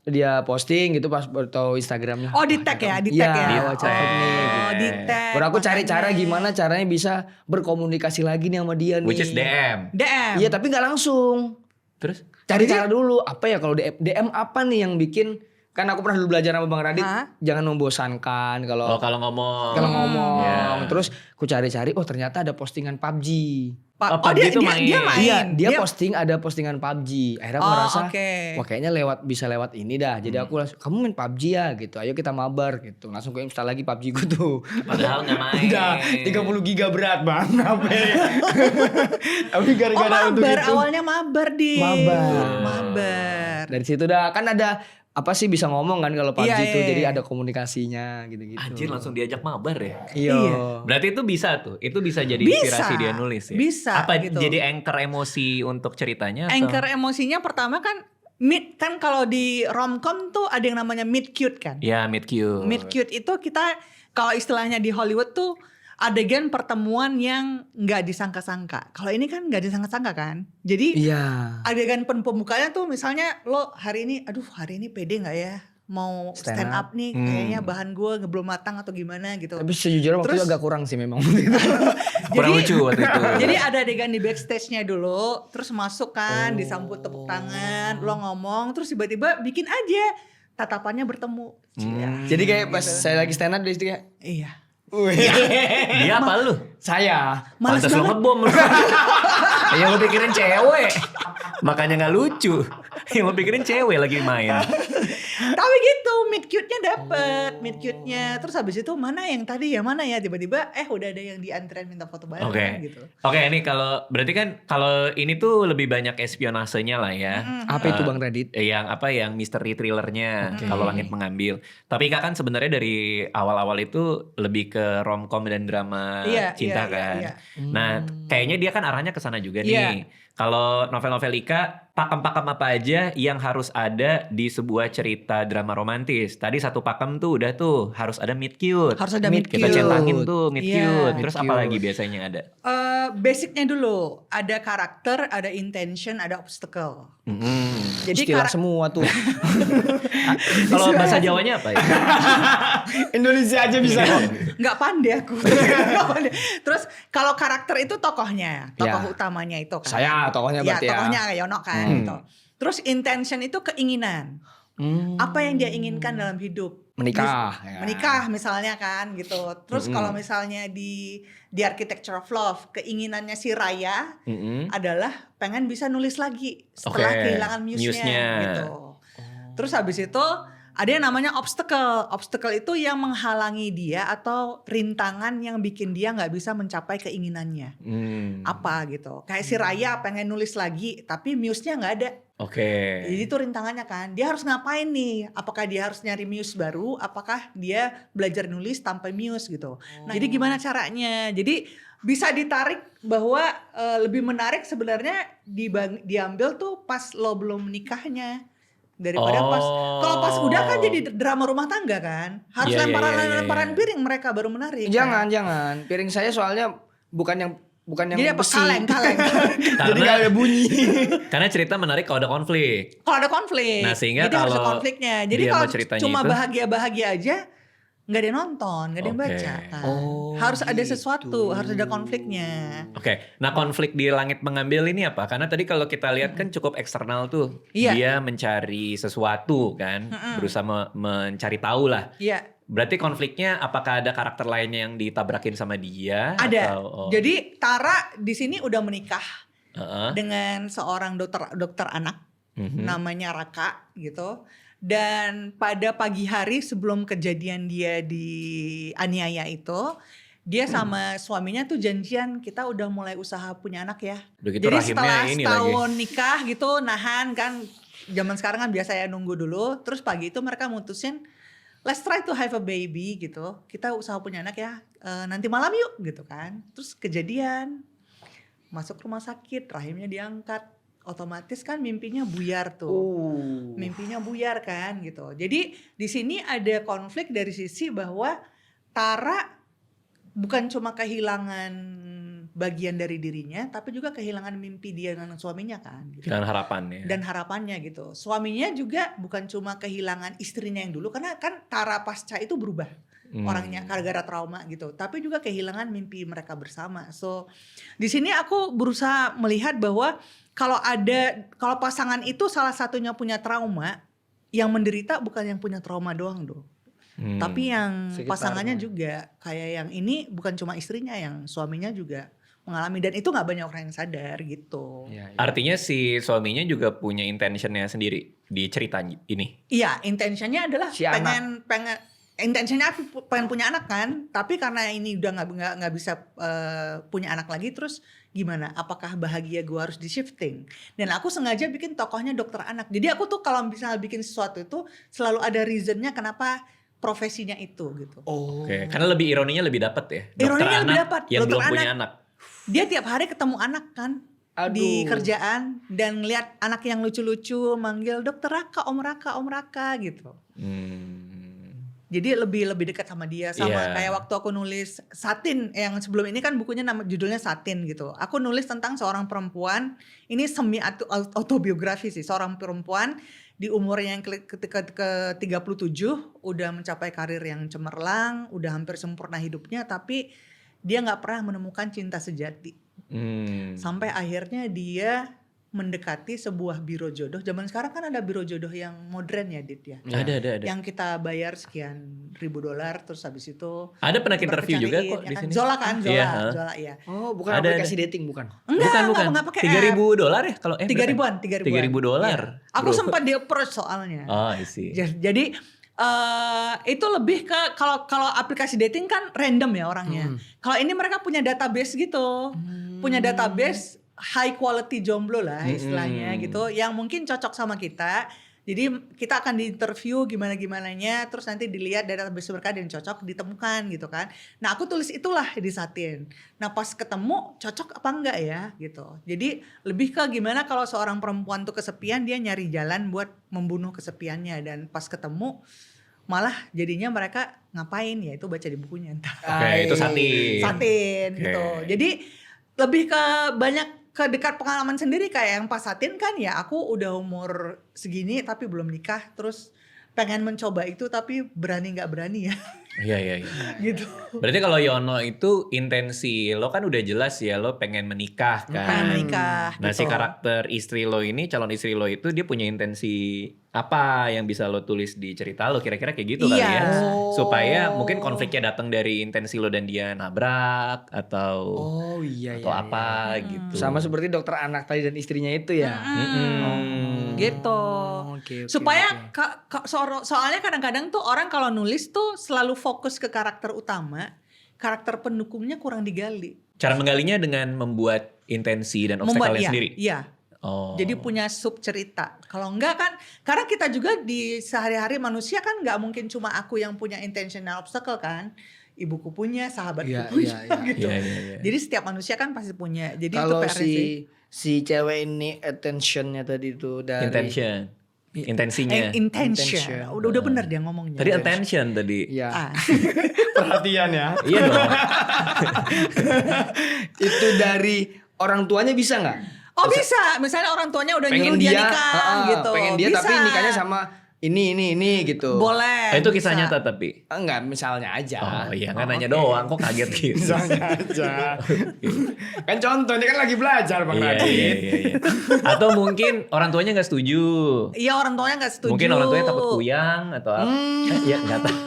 dia posting gitu, pas tahu Instagramnya. Oh, di tag ya, di tag ya. Iya, wah cakep nih. Oh, di tag. Baru aku cari cara makanya. gimana caranya bisa berkomunikasi lagi nih sama dia nih. Which is DM. DM. Iya, tapi nggak langsung. Terus? Cari cara dulu. Apa ya kalau DM apa nih yang bikin, kan aku pernah dulu belajar sama Bang Radit, Hah? jangan membosankan Oh, kalau kalau ngomong. ngomong. Iya. Terus ku cari-cari, oh ternyata ada postingan PUBG. Oh, Oh, PUBG dia, tuh dia, main. dia main. Iya, dia posting ada postingan PUBG. Akhirnya aku Oh, merasa, oke. wah kayaknya bisa lewat ini dah. Jadi aku langsung, kamu main PUBG ya gitu. Ayo kita mabar gitu. Langsung ku install lagi PUBG gue tuh. Padahal nggak main. Udah 30 giga berat bang HP. Tapi Oh, gara-gara untuk mabar. itu. Awalnya mabar di. Mabar. Mabar. Dari situ dah kan ada apa sih, bisa ngomong kan kalau PUBG Iya, itu. iya, Jadi iya. ada komunikasinya gitu-gitu. Anjir langsung diajak mabar ya. Iya. Berarti itu bisa tuh. Itu bisa jadi Bisa. inspirasi dia nulis ya. Bisa, Apa gitu. jadi anchor emosi untuk ceritanya atau? Anchor emosinya pertama kan meet, kan kalau di romcom tuh ada yang namanya meet cute kan. Ya, meet cute. Meet cute itu kita kalau istilahnya di Hollywood tuh adegan pertemuan yang nggak disangka-sangka. Kalau ini kan nggak disangka-sangka kan. Jadi Iya. adegan pembukanya tuh misalnya lo hari ini pede nggak ya mau Stand stand up nih, kayaknya bahan gue belum matang atau gimana gitu. Tapi sejujurnya waktu Terus- itu agak kurang sih memang. Kurang lucu waktu itu. Jadi ada adegan di backstage-nya dulu, terus masuk kan, disambut tepuk tangan, lo ngomong, terus tiba-tiba bikin aja tatapannya bertemu. Jadi kayak pas saya lagi stand up dia itu kayak, Iya. wih, Dia apa lu? saya. Males Pantes lu banget. ngebom lu. Yang lu pikirin cewek. Makanya gak lucu. Yang lu pikirin cewek lagi main. Tapi gitu, meet cute-nya dapet, meet cute-nya. Terus habis itu mana yang tadi ya, mana ya, tiba-tiba udah ada yang diantrein minta foto bareng Oke. gitu. Oke, ini kalau berarti kan kalau ini tuh lebih banyak espionasenya lah ya. Apa itu Bang Radit? Yang misteri thrillernya kalau Langit Mengambil. Tapi Kak kan sebenarnya dari awal-awal itu lebih ke romcom dan drama Iya, cinta iya, kan. iya. Nah, kayaknya dia kan arahnya ke sana juga Iya. nih. Kalau novel-novel Ika pakem-pakem apa aja yang harus ada di sebuah cerita drama romantis? Tadi satu pakem tuh udah tuh harus ada meet cute. Harus ada Meet meet Kita cute. centangin tuh meet Iya. cute. Terus Meet apa cute. lagi biasanya ada? Basicnya dulu, ada karakter, ada intention, ada obstacle. Jadi Istilah semua tuh. Kalau bahasa Jawanya apa ya? Indonesia aja bisa. nggak pandai aku. Nggak pandai. Terus kalau karakter itu tokohnya, tokoh Ya. utamanya itu kan. Saya tokohnya berarti ya. tokohnya Yono kan gitu. Terus intention itu keinginan. Apa yang dia inginkan dalam hidup? Menikah. ya. Menikah misalnya kan gitu. Terus kalau misalnya di Architecture of Love, keinginannya si Raya adalah pengen bisa nulis lagi setelah Oke, kehilangan muse-nya muse-nya. gitu. Terus habis itu ada yang namanya obstacle. Obstacle itu yang menghalangi dia atau rintangan yang bikin dia nggak bisa mencapai keinginannya. Apa gitu. Kayak si Raya pengen nulis lagi tapi muse-nya nggak ada. Oke. Jadi itu rintangannya kan. Dia harus ngapain nih? Apakah dia harus nyari muse baru? Apakah dia belajar nulis tanpa muse gitu. Nah, jadi gimana caranya? Jadi bisa ditarik bahwa lebih menarik sebenarnya diambil tuh pas lo belum menikahnya. Daripada pas kalau pas udah kan jadi drama rumah tangga kan. Harus Iya, lemparan iya. piring mereka baru menarik. Jangan. Piring saya soalnya bukan yang Jadi apa besi. kaleng. Jadi Karena nggak ada bunyi. karena cerita menarik kalau ada konflik. Kalau ada konflik. Nah, sehingga jadi harus ada kalau konfliknya. Jadi dia kalau mau ceritanya cuma itu- bahagia-bahagia aja nggak ada yang nonton, nggak ada yang Oke. baca kan. Oh, Harus ada gitu. sesuatu, harus ada konfliknya. Oke, nah konflik di Langit Mengambil ini apa? Karena tadi kalau kita lihat kan cukup eksternal tuh. Iya. Dia mencari sesuatu kan, berusaha mencari tahu lah. Iya, Berarti konfliknya apakah ada karakter lainnya yang ditabrakin sama dia? ada. Atau, Jadi Tara di sini udah menikah Heeh. dengan seorang dokter anak Mhm. namanya Raka gitu. Dan pada pagi hari sebelum kejadian dia dianiaya itu, dia sama suaminya tuh janjian kita udah mulai usaha punya anak ya. Begitu Jadi rahimnya setelah ini setahun lagi. nikah gitu nahan kan, zaman sekarang kan biasa ya nunggu dulu. Terus pagi itu mereka mutusin let's try to have a baby gitu. Kita usaha punya anak ya, nanti malam yuk gitu kan. Terus kejadian, masuk rumah sakit, rahimnya diangkat. Otomatis kan mimpinya buyar tuh. Mimpinya buyar kan gitu. Jadi di sini ada konflik dari sisi bahwa Tara bukan cuma kehilangan bagian dari dirinya, tapi juga kehilangan mimpi dia dengan suaminya kan. Gitu. Dan harapannya. Dan harapannya gitu. Suaminya juga bukan cuma kehilangan istrinya yang dulu, karena kan Tara pasca itu berubah orangnya gara-gara trauma gitu. Tapi juga kehilangan mimpi mereka bersama. So di sini aku berusaha melihat bahwa kalau pasangan itu salah satunya punya trauma, yang menderita bukan yang punya trauma doang dong. Tapi yang Sekitarnya. pasangannya juga kayak yang ini bukan cuma istrinya, yang suaminya juga mengalami, dan itu nggak banyak orang yang sadar gitu. Iya, iya. Artinya si suaminya juga punya intentionnya sendiri di cerita ini. Iya, intentionnya adalah Si pengen intentionnya pengen punya anak kan, tapi karena ini udah nggak bisa punya anak lagi, terus gimana? Apakah bahagia gue harus di shifting? Dan aku sengaja bikin tokohnya dokter anak. Jadi aku tuh kalau misalnya bikin sesuatu itu selalu ada reasonnya kenapa profesinya itu gitu. Oke, karena lebih ironinya lebih dapat ya. Dokter Ironinya lebih anak dapat, yang dokter belum punya anak. anak. Dia tiap hari ketemu anak kan. Di Aduh. kerjaan, dan ngeliat anak yang lucu-lucu manggil dokter Raka, Om Raka gitu. Jadi lebih dekat sama dia, sama Iya. kayak waktu aku nulis Satin yang sebelum ini kan bukunya judulnya Satin gitu. Aku nulis tentang seorang perempuan, ini semi autobiografi sih, seorang perempuan di umurnya yang ketika ke 37 udah mencapai karir yang cemerlang, udah hampir sempurna hidupnya, tapi dia nggak pernah menemukan cinta sejati. Sampai akhirnya dia mendekati sebuah biro jodoh. Zaman sekarang kan ada biro jodoh yang modern ya, Dit ya. Ada. Yang kita bayar sekian $1,000 terus habis itu Ada penak interview juga berkecariin, kok ya di kan? sini. Zola kan, Iya, Zola ya. Oh, bukan Ada, aplikasi dating bukan? Bukan. Enggak pakai $3.000 ya kalau 3.000-an. $3.000. Iya. Aku sempat di approach soalnya. Oh, I see. Jadi itu lebih ke kalau aplikasi dating kan random ya orangnya. Kalau ini mereka punya database gitu. Punya database high quality jomblo lah istilahnya gitu, yang mungkin cocok sama kita, Jadi kita akan diinterview gimana-gimananya, terus nanti dilihat database mereka dan cocok ditemukan gitu kan. Nah aku tulis itulah di Satin. Nah pas ketemu cocok apa enggak ya gitu. Jadi lebih ke gimana kalau seorang perempuan tuh kesepian, dia nyari jalan buat membunuh kesepiannya. Dan pas ketemu malah jadinya mereka ngapain ya, itu baca di bukunya entah. Oke, itu Satin. Satin Oke. gitu. Jadi lebih ke banyak ke dekat pengalaman sendiri, kayak yang pas Satin kan ya aku udah umur segini tapi belum nikah, terus pengen mencoba itu tapi berani nggak berani ya Iya. gitu. Berarti kalau Yono itu intensi lo kan udah jelas ya, lo pengen menikah kan. Pengen menikah Nah si gitu. karakter istri lo ini, calon istri lo itu dia punya intensi apa yang bisa lo tulis di cerita lo, kira-kira kayak gitu kali Iya. ya. Oh. Supaya mungkin konfliknya datang dari intensi lo dan dia nabrak atau Oh iya atau iya, apa iya. gitu. Sama seperti dokter anak tadi dan istrinya itu ya. Mm-mm. Gitu. Oke, Supaya oke. soalnya kadang-kadang tuh orang kalau nulis tuh selalu fokus ke karakter utama, karakter pendukungnya kurang digali. Cara menggalinya dengan membuat intensi dan obstacle-nya sendiri. Iya. Oh. Jadi punya sub cerita. Kalau enggak kan, karena kita juga di sehari-hari manusia kan nggak mungkin cuma aku yang punya intentional obstacle kan. Ibuku punya, sahabatku Iya, punya iya, iya. gitu. Iya. Jadi setiap manusia kan pasti punya. Jadi Kalau itu PR sih. si cewek ini attentionnya tadi itu dari Intensinya. Intention. Udah bener dia ngomongnya. Tadi attention tadi. ya Ah. perhatian ya. Iya dong. Itu dari orang tuanya bisa nggak? Oh bisa, misalnya orang tuanya udah Pengen nyuruh dia dia, nikah gitu. pengen dia Bisa. tapi nikahnya sama ini gitu. Boleh. Itu kisah bisa. nyata tapi. Enggak, misalnya aja. Oh iya kan nanya doang, kok kaget gitu. Misalnya aja. Kan contoh ini kan lagi belajar Bang Iya. Radit. Atau mungkin orang tuanya nggak setuju. Iya orang tuanya nggak setuju. Mungkin orang tuanya takut kuyang atau apa. Ya nggak tahu.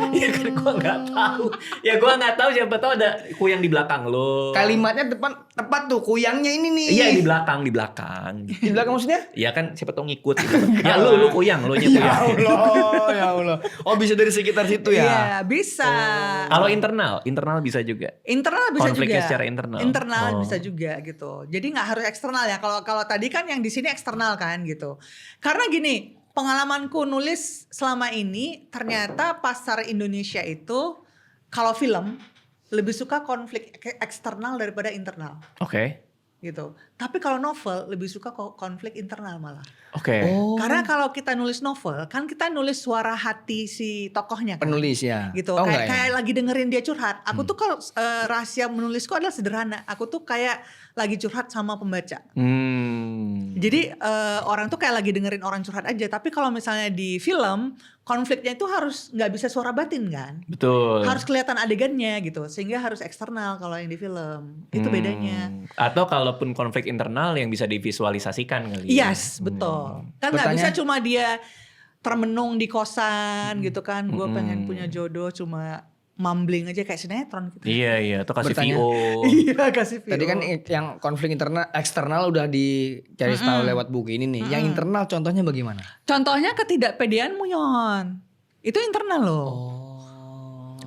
Ya kan gua nggak tahu. Ya gua nggak tahu, siapa tahu ada kuyang di belakang lo. Kalimatnya tepat tuh, kuyangnya ini nih. Iya di belakang. Di belakang maksudnya? Ya kan siapa tahu ngikut gitu. Ya lu kuyang, lo nya Ya kuyang. Allah, ya Allah. Oh bisa dari sekitar situ ya? Iya bisa. Kalau internal bisa juga. Internal bisa Konfliknya juga. secara internal. Internal Oh. bisa juga gitu. Jadi nggak harus eksternal ya. Kalau tadi kan yang di sini eksternal kan gitu. Karena gini, pengalamanku nulis selama ini ternyata pasar Indonesia itu kalau film lebih suka konflik eksternal daripada internal Oke. gitu. Tapi kalau novel lebih suka konflik internal malah. Oke. Oh. Karena kalau kita nulis novel kan kita nulis suara hati si tokohnya kan. Penulis ya? Gitu Oh, kayak, enggak ya? kayak lagi dengerin dia curhat. Aku tuh kalau rahasia menulisku adalah sederhana. Aku tuh kayak lagi curhat sama pembaca. Jadi orang tuh kayak lagi dengerin orang curhat aja. Tapi kalau misalnya di film konfliknya itu harus nggak bisa suara batin kan. Betul. Harus kelihatan adegannya gitu. Sehingga harus eksternal kalau yang di film. Itu bedanya. Atau kalaupun konflik internal yang bisa divisualisasikan kali. ya. Yes, betul. Kan nggak bisa cuma dia termenung di kosan gitu kan. Gue pengen punya jodoh cuma mumbling aja kayak sinetron gitu. Iya. Atau kasih Bertanya. VO. Iya kasih view. Tadi kan yang konflik eksternal udah dicari tahu lewat buku ini nih. Yang internal contohnya bagaimana? Contohnya ketidakpedeanmu Yon. Itu internal loh.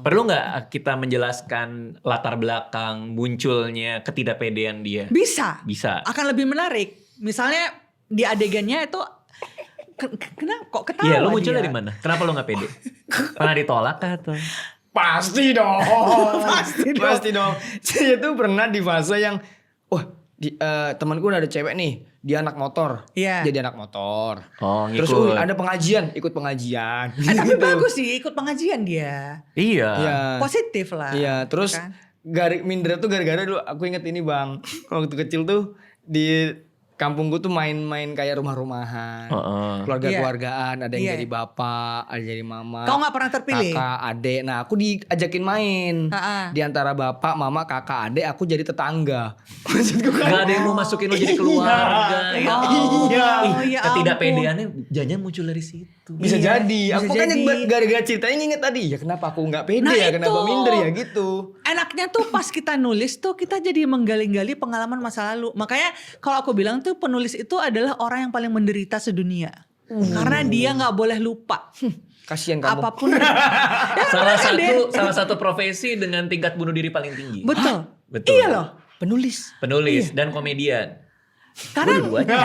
Perlu nggak kita menjelaskan latar belakang munculnya ketidakpedean dia? Bisa. Bisa. Akan lebih menarik. Misalnya di adegannya itu kenapa kok ketawa Iya, lo muncul dia? dari mana? Kenapa lo nggak pede? Pernah ditolak kah atau? Pasti dong. Pasti dong. Saya tuh pernah di fase yang temanku ada cewek nih, dia anak motor. Iya. Jadi anak motor. Oh, Terus ngikut. ada pengajian, ikut pengajian. Tapi bagus sih ikut pengajian dia. Iya. Iya. Positif lah. Iya, terus Kan? minder tuh gara-gara dulu aku inget ini Bang. Waktu kecil tuh di kampungku tuh main-main kayak rumah-rumahan. Keluarga-keluargaan, ada yang Iya. jadi bapak, ada yang jadi mama. Kau nggak pernah terpilih? Kakak, adik. Nah, aku diajakin main. Ha-ha. Di antara bapak, mama, kakak, adik, aku jadi tetangga. Maksudku kan. Gak ada yang mau masukin lo jadi keluarga. Ya Oh, Allah. iya Ketidakpedeannya jangan muncul dari situ. Bisa Iya, jadi. bisa Aku kan yang jadi. gara-gara ceritanya nginget tadi. Ya kenapa aku nggak pede Nah, ya? itu. Kenapa minder ya gitu. Enaknya tuh pas kita nulis tuh kita jadi menggali-gali pengalaman masa lalu. Makanya kalau aku bilang tuh penulis itu adalah orang yang paling menderita sedunia. Karena dia nggak boleh lupa. Kasihan kamu. Apapun. Ya, Salah satu profesi dengan tingkat bunuh diri paling tinggi. Betul. Betul. Iya loh. Penulis. Penulis dan komedian. Karena Dua-duanya.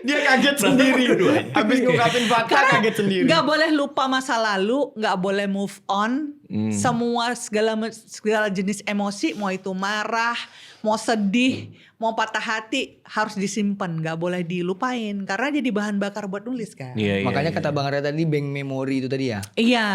Dia kaget sendiri. Dua-duanya. Habis ngungkapin fakta kaget sendiri. nggak boleh lupa masa lalu, nggak boleh move on. Semua segala jenis emosi, mau itu marah, mau sedih, mau patah hati harus disimpan, nggak boleh dilupain karena jadi bahan bakar buat nulis kan. Iya, Makanya kata Bang Arya tadi bank memori itu tadi ya. Iya,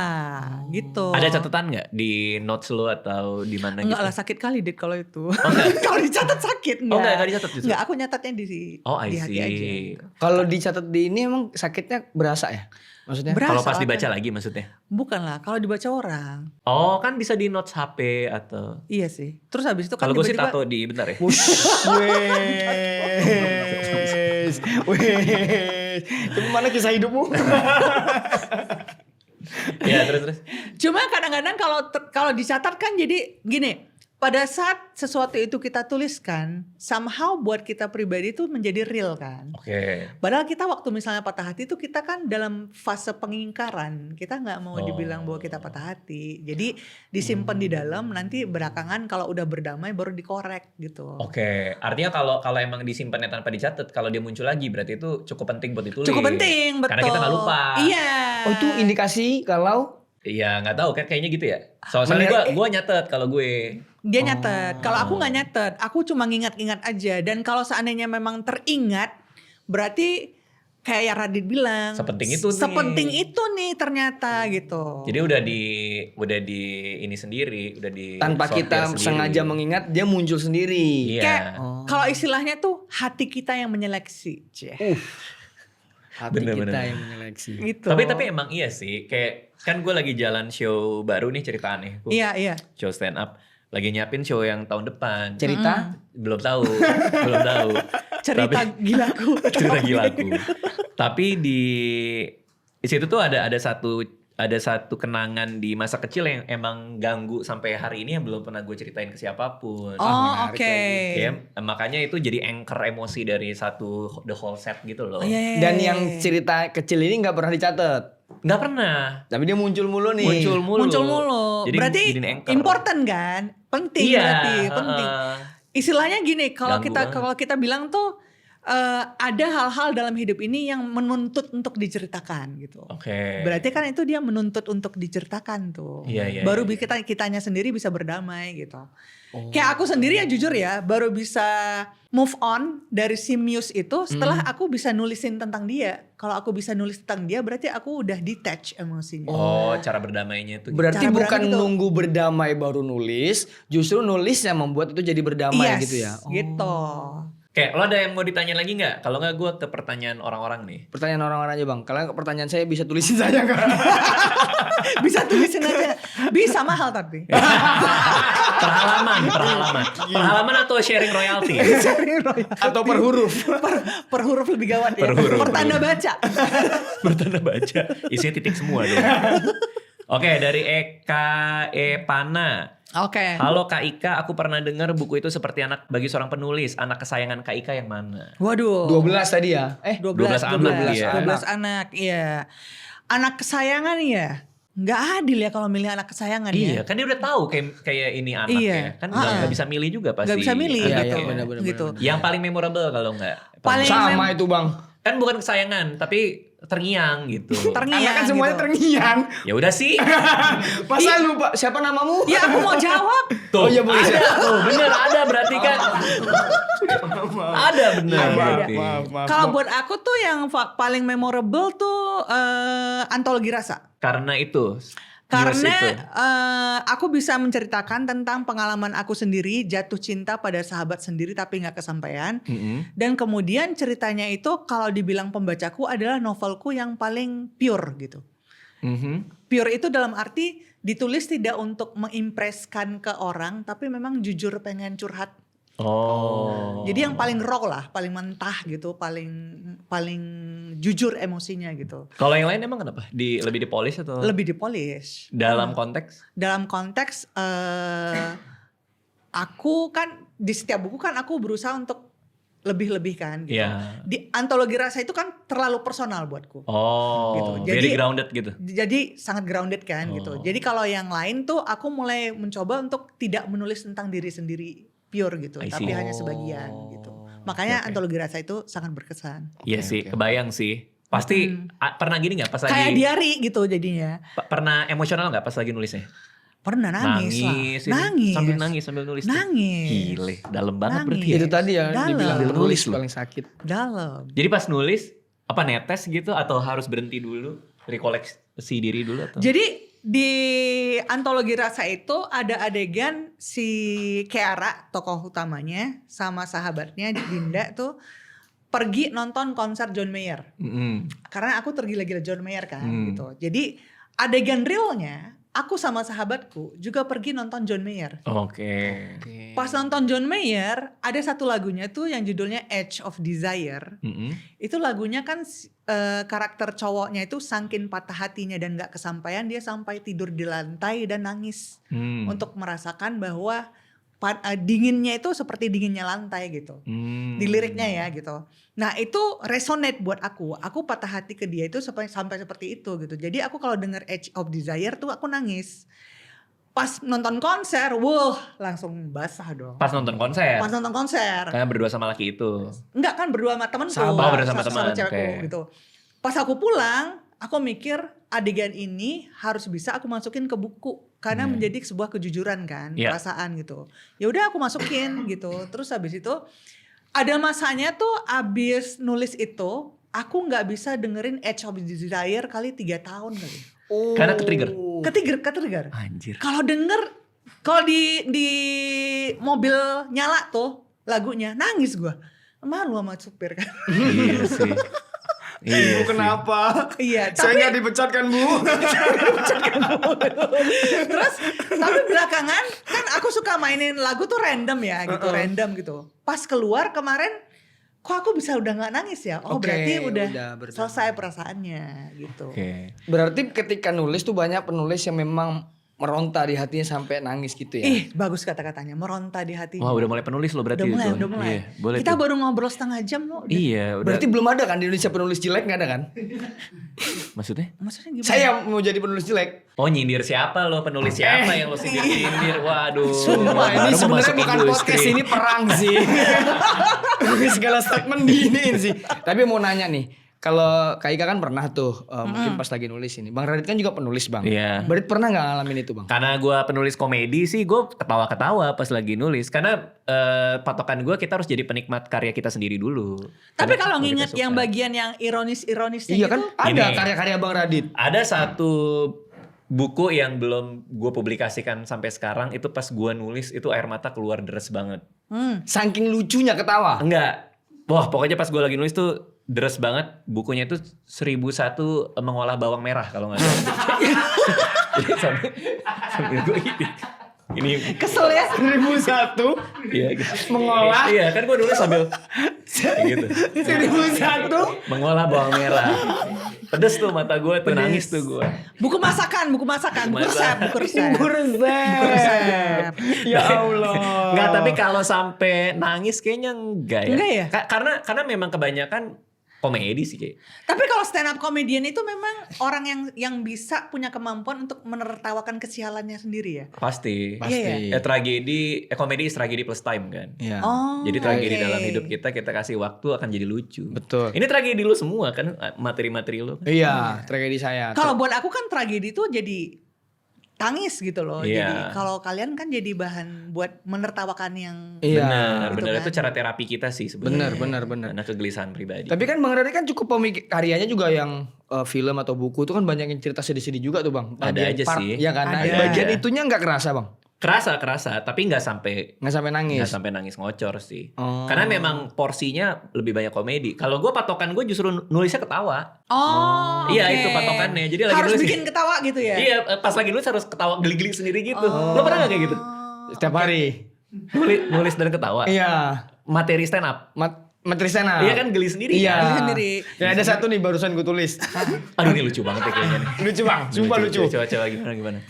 gitu. Ada catatan nggak di notes lo atau di mana Enggak gitu? lah, sakit kali deh kalau itu. enggak? Kalau dicatat sakit Oh, enggak. enggak dicatat justru? Enggak, aku nyatatnya di I hati see. aja. Gitu. Kalau dicatat di ini emang sakitnya berasa ya? Maksudnya? Berasa Kalau pas apa? dibaca lagi maksudnya? Bukan lah, kalau dibaca orang. Oh, kan bisa di notes HP atau... Iya sih. Terus habis itu kan Kalau gue sih tiba-tiba tato di bentar ya. Wes. Itu mana kisah hidupmu? Ya, terus. cuma kadang-kadang kalau dicatat kan jadi gini, pada saat sesuatu itu kita tuliskan, somehow buat kita pribadi itu menjadi real kan. Oke. Padahal kita waktu misalnya patah hati itu kita kan dalam fase pengingkaran. Kita nggak mau dibilang bahwa kita patah hati. Jadi disimpan di dalam, nanti belakangan kalau udah berdamai baru dikorek gitu. Oke, artinya kalau emang disimpannya tanpa dicatat, kalau dia muncul lagi berarti itu cukup penting buat ditulis. Cukup penting, betul. Karena kita nggak lupa. Iya. Oh itu indikasi kalau Iya, nggak tahu kan kayaknya gitu ya. Soalnya gue nyatet kalau gue. Dia nyatet. Kalau aku nggak nyatet, aku cuma ngingat-ingat aja. Dan kalau seandainya memang teringat, berarti kayak yang Radit bilang, Sepenting itu nih. Sepenting itu nih ternyata gitu. Jadi udah di ini sendiri, udah di tanpa sortir kita sendiri. sengaja mengingat dia muncul sendiri. Iya. Kayak kalau istilahnya tuh hati kita yang menyeleksi. Cie. Hati Bener-bener. kita yang menyeleksi. Gitu. Tapi emang iya sih, kayak kan gue lagi jalan show baru nih cerita aneh. Iya. Show stand up, lagi nyiapin show yang tahun depan. Cerita Belum tahu, belum tahu. Cerita gilaku. Cerita gilaku. Tapi di situ tuh ada satu kenangan di masa kecil yang emang ganggu sampai hari ini yang belum pernah gue ceritain ke siapapun. Oh, menarik oke. Ya, makanya itu jadi anchor emosi dari satu the whole set gitu loh. Oh, iya. dan yang cerita kecil ini nggak pernah dicatat. Nggak pernah. Tapi dia muncul mulu nih. Muncul mulu. Jadi berarti jadiin anchor. important kan? Penting Iya, berarti, penting. Istilahnya gini, kalau Ganggu kita bilang tuh ada hal-hal dalam hidup ini yang menuntut untuk diceritakan gitu. Oke. Berarti kan itu dia menuntut untuk diceritakan tuh. Iya, Baru iya. kitanya sendiri bisa berdamai gitu. Kayak aku sendiri ya jujur ya, baru bisa move on dari si Muse itu setelah aku bisa nulisin tentang dia. Kalau aku bisa nulis tentang dia berarti aku udah detach emosinya. Oh, cara berdamainya itu. Berarti Cara bukan berdamai tuh. nunggu berdamai baru nulis, justru nulis yang membuat itu jadi berdamai Yes, gitu ya. gitu. Oke, lo ada yang mau ditanya lagi nggak? Kalau nggak gue ke pertanyaan orang-orang nih. Pertanyaan orang-orang aja Bang. Kalau pertanyaan saya bisa tulisin saja kan? Bisa tulisin aja. Bisa mahal tapi. Perhalaman atau sharing royalty? Atau per huruf? Per huruf lebih gawat ya. Per huruf, Pertanda per huruf. baca. Bertanda baca. Isinya titik semua dong. Oke, dari Eka Pana. Oke. Halo Kak Ika, aku pernah dengar buku itu seperti anak bagi seorang penulis. Anak kesayangan Kak Ika yang mana? Waduh. 12 tadi ya? 12 anak, iya. 12 anak, iya. Anak kesayangan ya. Nggak adil ya kalau milih anak kesayangan ya. Iya, kan dia udah tahu kayak ini anaknya. Iya. Kan nggak bisa milih juga pasti. Nggak bisa milih Iya, gitu. iya, benar-benar. Gitu. Yang paling memorable kalau nggak? Paling Sama itu Bang. Kan bukan kesayangan, tapi terngiang gitu. Terngiang Karena kan semuanya gitu. terngiang. Ya udah sih. Masa lupa siapa namamu? Ya aku mau jawab. Tuh, Oh iya, boleh. ada tuh, bener ada berarti kan. Ada bener Ada. berarti. Kalau buat aku tuh yang paling memorable tuh antologi rasa. Karena itu. Karena news itu. aku bisa menceritakan tentang pengalaman aku sendiri jatuh cinta pada sahabat sendiri tapi nggak kesampaian. Mm-mm. Dan kemudian ceritanya itu kalau dibilang pembacaku adalah novelku yang paling pure gitu. Mhm. Pure itu dalam arti ditulis tidak untuk mengimpreskan ke orang tapi memang jujur pengen curhat. Oh. Jadi yang paling raw lah, paling mentah gitu, paling jujur emosinya gitu. Kalau yang lain emang kenapa? Lebih dipolish atau? Lebih dipolish. Dalam konteks? Dalam konteks aku kan di setiap buku kan aku berusaha untuk lebih-lebih kan gitu. Iya. Di antologi rasa itu kan terlalu personal buatku. Oh. Gitu. Very Jadi- grounded gitu. Jadi sangat grounded kan gitu. Oh. Jadi kalau yang lain tuh aku mulai mencoba untuk tidak menulis tentang diri sendiri pure gitu, I tapi see. hanya sebagian gitu. Makanya Oke. antologi rasa itu sangat berkesan. Iya Oke, sih, oke. kebayang sih. Pasti pernah gini nggak pas Kayak lagi diari gitu jadinya. pernah emosional nggak pas lagi nulisnya? Pernah nangis lah. Ini. Nangis. Sambil nulis tuh. Nangis. Gile, dalam banget berarti ya. Nangis. Itu tadi ya Dalam. dibilang Sambil penulis nulis loh. paling sakit. Dalam. Jadi pas nulis apa netes gitu atau harus berhenti dulu, rekoleksi diri dulu atau? Jadi di antologi rasa itu ada adegan si Kiara, tokoh utamanya, sama sahabatnya Dinda tuh pergi nonton konser John Mayer. Mm-mm. Karena aku tergila-gila John Mayer kan Hmm. gitu. Jadi adegan realnya aku sama sahabatku juga pergi nonton John Mayer. Oke. Pas nonton John Mayer ada satu lagunya tuh yang judulnya Edge of Desire. Mm-mm. Itu lagunya kan karakter cowoknya itu saking patah hatinya dan gak kesampaian, dia sampai tidur di lantai dan nangis Hmm. untuk merasakan bahwa dinginnya itu seperti dinginnya lantai gitu. Hmm. Di liriknya ya gitu. Nah itu resonate buat aku. Aku patah hati ke dia itu sampai seperti itu gitu. Jadi aku kalau denger Edge of Desire tuh aku nangis. Pas nonton konser, langsung basah dong. Pas nonton konser. Pas nonton konser. Karena berdua sama laki itu. Enggak kan berdua sama temenku. Sahabat. Oh, berdua sama teman, cewekku oke. gitu. Pas aku pulang, aku mikir adegan ini harus bisa aku masukin ke buku. Karena menjadi sebuah kejujuran kan, Iya. perasaan gitu. Ya udah aku masukin gitu. Terus habis itu ada masanya tuh abis nulis itu, aku nggak bisa dengerin Edge of Desire kali 3 tahun kali. Karena ke-trigger? Ketrigger. Anjir. Kalau kalau di mobil nyala tuh lagunya, nangis gua. Malu sama supir kan. Iya sih. Iya sih. Kenapa? Iya, Saya tapi nggak dipecat kan Bu? terus tapi belakangan kan aku suka mainin lagu tuh random ya gitu, random gitu. Pas keluar kemarin kok aku bisa udah nggak nangis ya? Oh Oke, berarti udah berarti. selesai perasaannya gitu. Oke. Berarti ketika nulis tuh banyak penulis yang memang meronta di hatinya sampai nangis gitu ya. Ih, bagus kata-katanya, meronta di hatinya. Wah, udah mulai penulis lo berarti itu. Udah mulai. Iya, boleh Kita tuh. baru ngobrol setengah jam loh. Iya, udah. Berarti belum ada kan di Indonesia penulis jelek, nggak ada kan? Maksudnya? Maksudnya gimana? Saya mau jadi penulis jelek. Oh, nyindir siapa lo? Penulis siapa yang lo sindir-sindir? Waduh. Sumpah ini baru mau sebenarnya masuk bukan industri. podcast ini perang sih. Segala statement diiniin sih. Tapi mau nanya nih, kalau Kak Ika kan pernah tuh mungkin pas lagi nulis ini. Bang Radit kan juga penulis Bang. Iya. Berarti pernah nggak ngalamin itu Bang? Karena gue penulis komedi sih, gue ketawa-ketawa pas lagi nulis. Karena patokan gue kita harus jadi penikmat karya kita sendiri dulu. Tapi Karena kalau kita nginget suka. yang bagian yang ironis-ironisnya Iya gitu. kan ada Ini. karya-karya Bang Radit. Ada satu buku yang belum gue publikasikan sampai sekarang. Itu pas gue nulis itu air mata keluar deres banget. Saking lucunya ketawa. Enggak. Wah, pokoknya pas gue lagi nulis tuh deres banget. Bukunya itu 1001 mengolah bawang merah kalau nggak salah. Jadi sambil gue gini. Ini Kesel ya. 1001 iya gitu. Mengolah? Iya, kan gue nulis sambil kayak gitu. 1001 Mengolah bawang merah. Pedes tuh mata gue tuh, nangis tuh gue. Buku masakan, buku resep, buku resep. Buku resep. Ya Allah. Enggak, tapi kalau sampai nangis kayaknya enggak ya. Enggak ya? Karena memang kebanyakan komedi sih kayak. Tapi kalau stand up comedian itu memang orang yang bisa punya kemampuan untuk menertawakan kesialannya sendiri ya. Pasti. Pasti. Iya, Komedi is tragedi plus time kan. Iya. Oh. Jadi tragedi oke. dalam hidup kita kasih waktu akan jadi lucu. Betul. Ini tragedi lu semua kan, materi-materi lu kan. Iya, tragedi saya. Kalau buat aku kan tragedi itu jadi tangis gitu loh. Iya. Jadi kalau kalian kan jadi bahan buat menertawakan yang Iya. Benar, gitu itu kan. cara terapi kita sih sebenarnya. Benar. Karena kegelisahan pribadi. Tapi kan Bang Radit kan cukup karyanya juga yang film atau buku itu kan banyak yang cerita sedih-sedih juga tuh Bang. Ada Bagian aja sih. Iya kan. Nah, Ada. bagian itunya nggak kerasa Bang. kerasa, tapi nggak Nggak sampai nangis ngocor sih. Oh. Karena memang porsinya lebih banyak komedi. Kalau gue patokan gue justru nulisnya ketawa. Oh, Iya, oke. itu patokannya. Jadi lagi harus nulis bikin ketawa gitu ya. Iya, pas lagi nulis harus ketawa geli-geli sendiri gitu. Lo pernah gak kayak gitu? Setiap hari. Nulis dan ketawa. Iya. Materi stand up. Materi sana. Iya kan geli sendiri. Iya. Kan? Geli sendiri. Dan ada satu nih barusan gue tulis. Aduh ini lucu banget ya kayaknya nih. Lucu Bang, sumpah lucu. Coba gimana.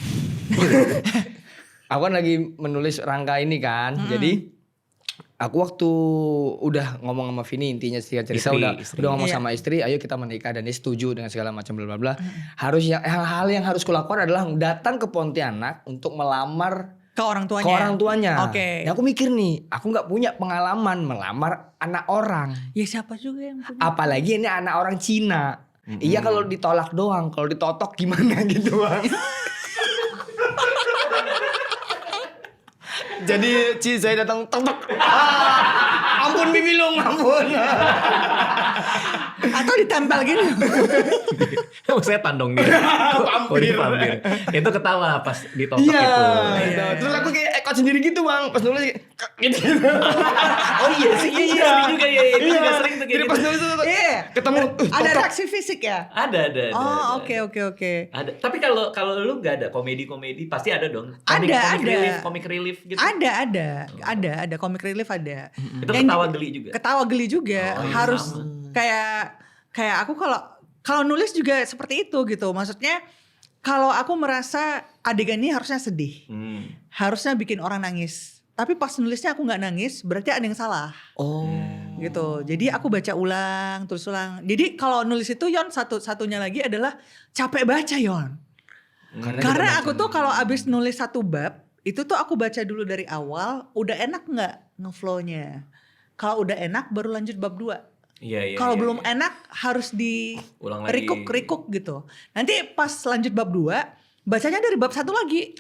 Aku kan lagi menulis rangka ini kan. Jadi aku waktu udah ngomong sama Vini, intinya cerita Istri. udah ngomong Iya. sama istri, ayo kita menikah, dan dia setuju dengan segala macam bla bla bla. Harus hal yang harus kulakukan adalah datang ke Pontianak untuk melamar Ke orang tuanya. Ke orang tuanya. Oke. Ya aku mikir nih, aku nggak punya pengalaman melamar anak orang. Ya siapa juga yang punya. Apalagi ini anak orang Cina. Iya kalau ditolak doang, kalau ditotok gimana gitu bang. Jadi saya datang tok. Ampun Bibilung, ampun. Atau ditempel gini. Saya tandong dia. Pampir. Pampir. Itu ketawa pas ditotok Iya. itu. Terus aku kayak ekot sendiri gitu bang, pas nulis gitu. Oh iya sih, iya sering juga ya. Itu juga sering tuh kayak Jadi gitu. pas nulis tuh Iya. ketemu. Ada tok. reaksi fisik ya? Ada. Oh, ada. oke. Ada. Tapi kalau lu nggak ada komedi pasti ada dong. Ada. Komik relief gitu. Ada komik relief ada. Itu ketawa geli juga. Ketawa geli juga. Oh, iya, Harus sama. kayak aku kalau nulis juga seperti itu gitu. Maksudnya kalau aku merasa adegan ini harusnya sedih. Harusnya bikin orang nangis. Tapi pas nulisnya aku nggak nangis, berarti ada yang salah. Oh. Gitu. Jadi aku baca ulang, terus ulang. Jadi kalau nulis itu Yon satunya lagi adalah capek baca Yon. Karena aku tuh kalau abis nulis satu bab, itu tuh aku baca dulu dari awal, udah enak nggak ngeflow-nya. Kalau udah enak baru lanjut bab 2. Iya. Kalau belum enak harus di Ulang lagi. rikuk gitu. Nanti pas lanjut bab 2, bacanya dari bab 1 lagi.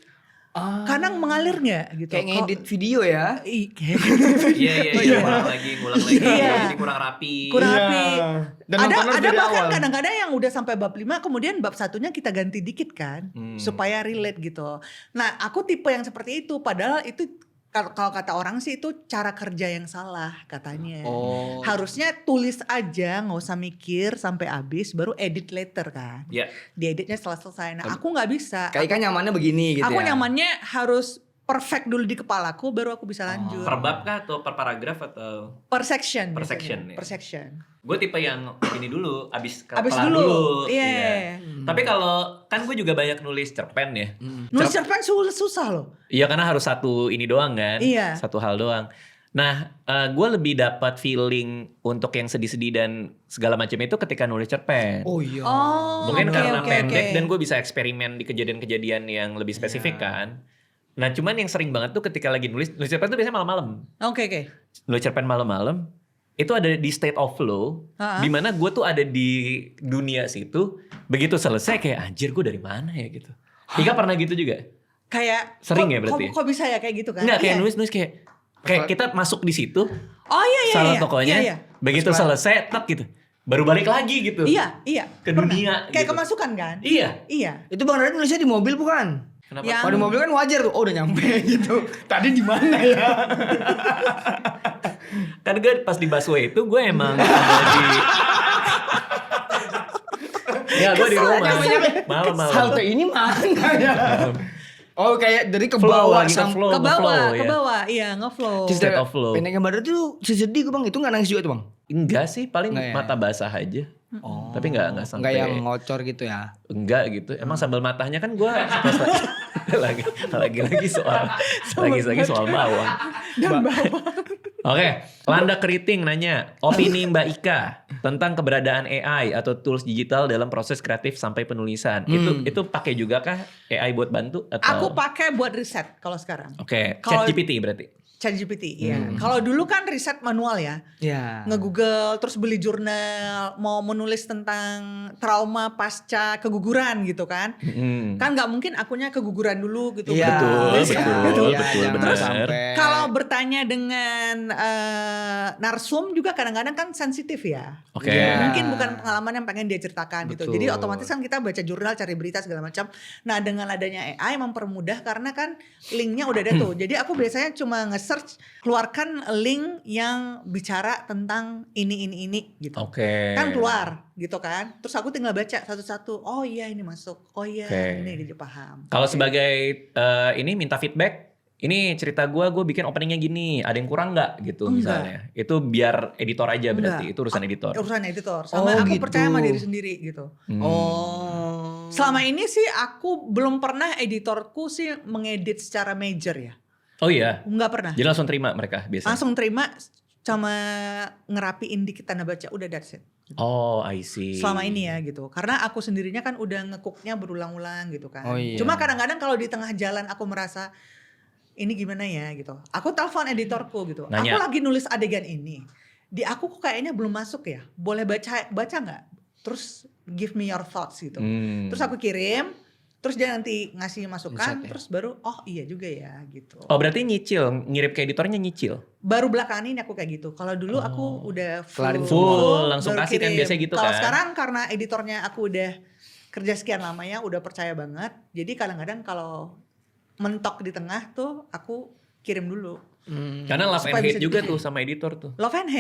Karena mengalir nggak gitu. Kayak ngedit video ya. Iya. Ngulang lagi. Iya. Jadi kurang rapi. Kurang rapi. Dan Ada nontonnya dari bahkan awal. kadang-kadang yang udah sampai bab 5 kemudian bab 1-nya kita ganti dikit kan. Supaya relate gitu. Nah aku tipe yang seperti itu. Padahal itu kalau kata orang sih itu cara kerja yang salah katanya. Oh. Harusnya tulis aja nggak usah mikir sampai habis baru edit later kan. Iya. Dieditnya setelah selesai. Nah aku nggak bisa. Kayak kan nyamannya begini gitu Aku ya. nyamannya harus perfect dulu di kepalaku baru aku bisa lanjut. Per bab kah atau per paragraf atau? Per section. Per biasanya. section, ya. Per section. Gue tipe yang ini dulu, abis Abis kelar dulu. dulu. Iya. Tapi kalau kan gue juga banyak nulis cerpen ya. Nulis cerpen susah loh. Iya karena harus satu ini doang kan. Iya. Satu hal doang. Nah, gue lebih dapat feeling untuk yang sedih-sedih dan segala macam itu ketika nulis cerpen. Oh iya. Oh, Mungkin oke, karena oke, pendek oke. dan gue bisa eksperimen di kejadian-kejadian yang lebih spesifik kan. Nah, cuman yang sering banget tuh ketika lagi nulis cerpen tuh biasanya malam-malam. Oke. Nulis cerpen malam-malam itu ada di state of flow, di mana gue tuh ada di dunia situ. Begitu selesai kayak anjir gue dari mana ya gitu. Ika pernah gitu juga? Kayak Sering ya berarti? Kok bisa ya kayak gitu kan? Enggak, kayak Iya. nulis kayak kita masuk di situ. Oh iya. Salah tokonya. Iya. Begitu selesai tek gitu. Baru balik lagi gitu. Iya. Ke Pernah. dunia Kayak gitu. kemasukan kan? Iya. Iya. Itu Bang Radit nulisnya di mobil bukan? Kenapa? Yang- Kalau di mobil kan wajar tuh. Oh udah nyampe gitu. Tadi di mana ya? Kan gue pas di busway itu gue emang ada di ya gue di rumah malam-malam. Halte ini mana ya? Oh kayak dari ke Flow bawah lagi, sampai flow, Ke bawah, ya. ke bawah. Iya, ngeflow. State of flow. Pendek gambar itu sedih gue Bang. Itu gak nangis juga tuh Bang? Enggak sih, paling Enggak ya? mata basah aja. Oh. Tapi enggak Enggak sampai yang ngocor gitu ya? enggak gitu. Emang sambal matahnya kan gue lagi soal bawang. Dan bawah. Oke, Landa Keriting nanya, opini Mbak Ika tentang keberadaan AI atau tools digital dalam proses kreatif sampai penulisan. Itu pakai juga kah AI buat bantu atau? Aku pakai buat riset kalau sekarang. Oke, Kalau- ChatGPT berarti. ChatGPT, iya. Kalau dulu kan riset manual ya. Iya. Nge-google, terus beli jurnal, mau menulis tentang trauma pasca keguguran gitu kan. Kan nggak mungkin akunya keguguran dulu gitu. Iya. Betul, Iya, betul, jangan benar. sampai. Kalau bertanya dengan narsum juga kadang-kadang kan sensitif ya. Oke. Iya. Mungkin bukan pengalaman yang pengen dia ceritakan gitu. Betul. Jadi otomatis kan kita baca jurnal, cari berita segala macam. Nah dengan adanya AI mempermudah karena kan linknya udah ada tuh. Jadi aku biasanya cuma nge-search, keluarkan link yang bicara tentang ini gitu. Oke. Kan keluar gitu kan. Terus aku tinggal baca satu-satu. Oh iya ini masuk. Oh iya Oke. ini dia paham. Kalau sebagai ini minta feedback, ini cerita gue bikin openingnya gini, ada yang kurang nggak gitu Enggak. misalnya. Itu biar editor aja berarti, Enggak. itu urusan editor. Urusan editor. Sama Oh, aku gitu. percaya sama diri sendiri gitu. Oh. Selama ini sih aku belum pernah editorku sih mengedit secara major ya. Oh iya, Nggak pernah. jadi langsung terima mereka biasanya. Langsung terima sama ngerapiin dikit tanda baca. Udah that's it. Oh, I see. Selama ini ya gitu. Karena aku sendirinya kan udah ngecooknya berulang-ulang gitu kan. Oh iya. Cuma kadang-kadang kalau di tengah jalan aku merasa ini gimana ya gitu. Aku telepon editorku gitu. Nanya. Aku lagi nulis adegan ini. Di aku kok kayaknya belum masuk ya. Boleh baca nggak? Terus give me your thoughts gitu. Terus aku kirim. Terus dia nanti ngasih masukan. Insight ya. Terus baru oh iya juga ya gitu. Oh berarti nyicil, ngirim ke editornya nyicil. Baru belakangan ini aku kayak gitu. Kalau dulu aku udah Kelarin full, langsung baru kasih kan, kirim. biasanya gitu Kalau kan. sekarang karena editornya aku udah kerja sekian lamanya, udah percaya banget. Jadi kadang-kadang kalau mentok di tengah tuh aku kirim dulu. Karena love and Supaya hate bisa juga dibikin. tuh sama editor tuh. Love and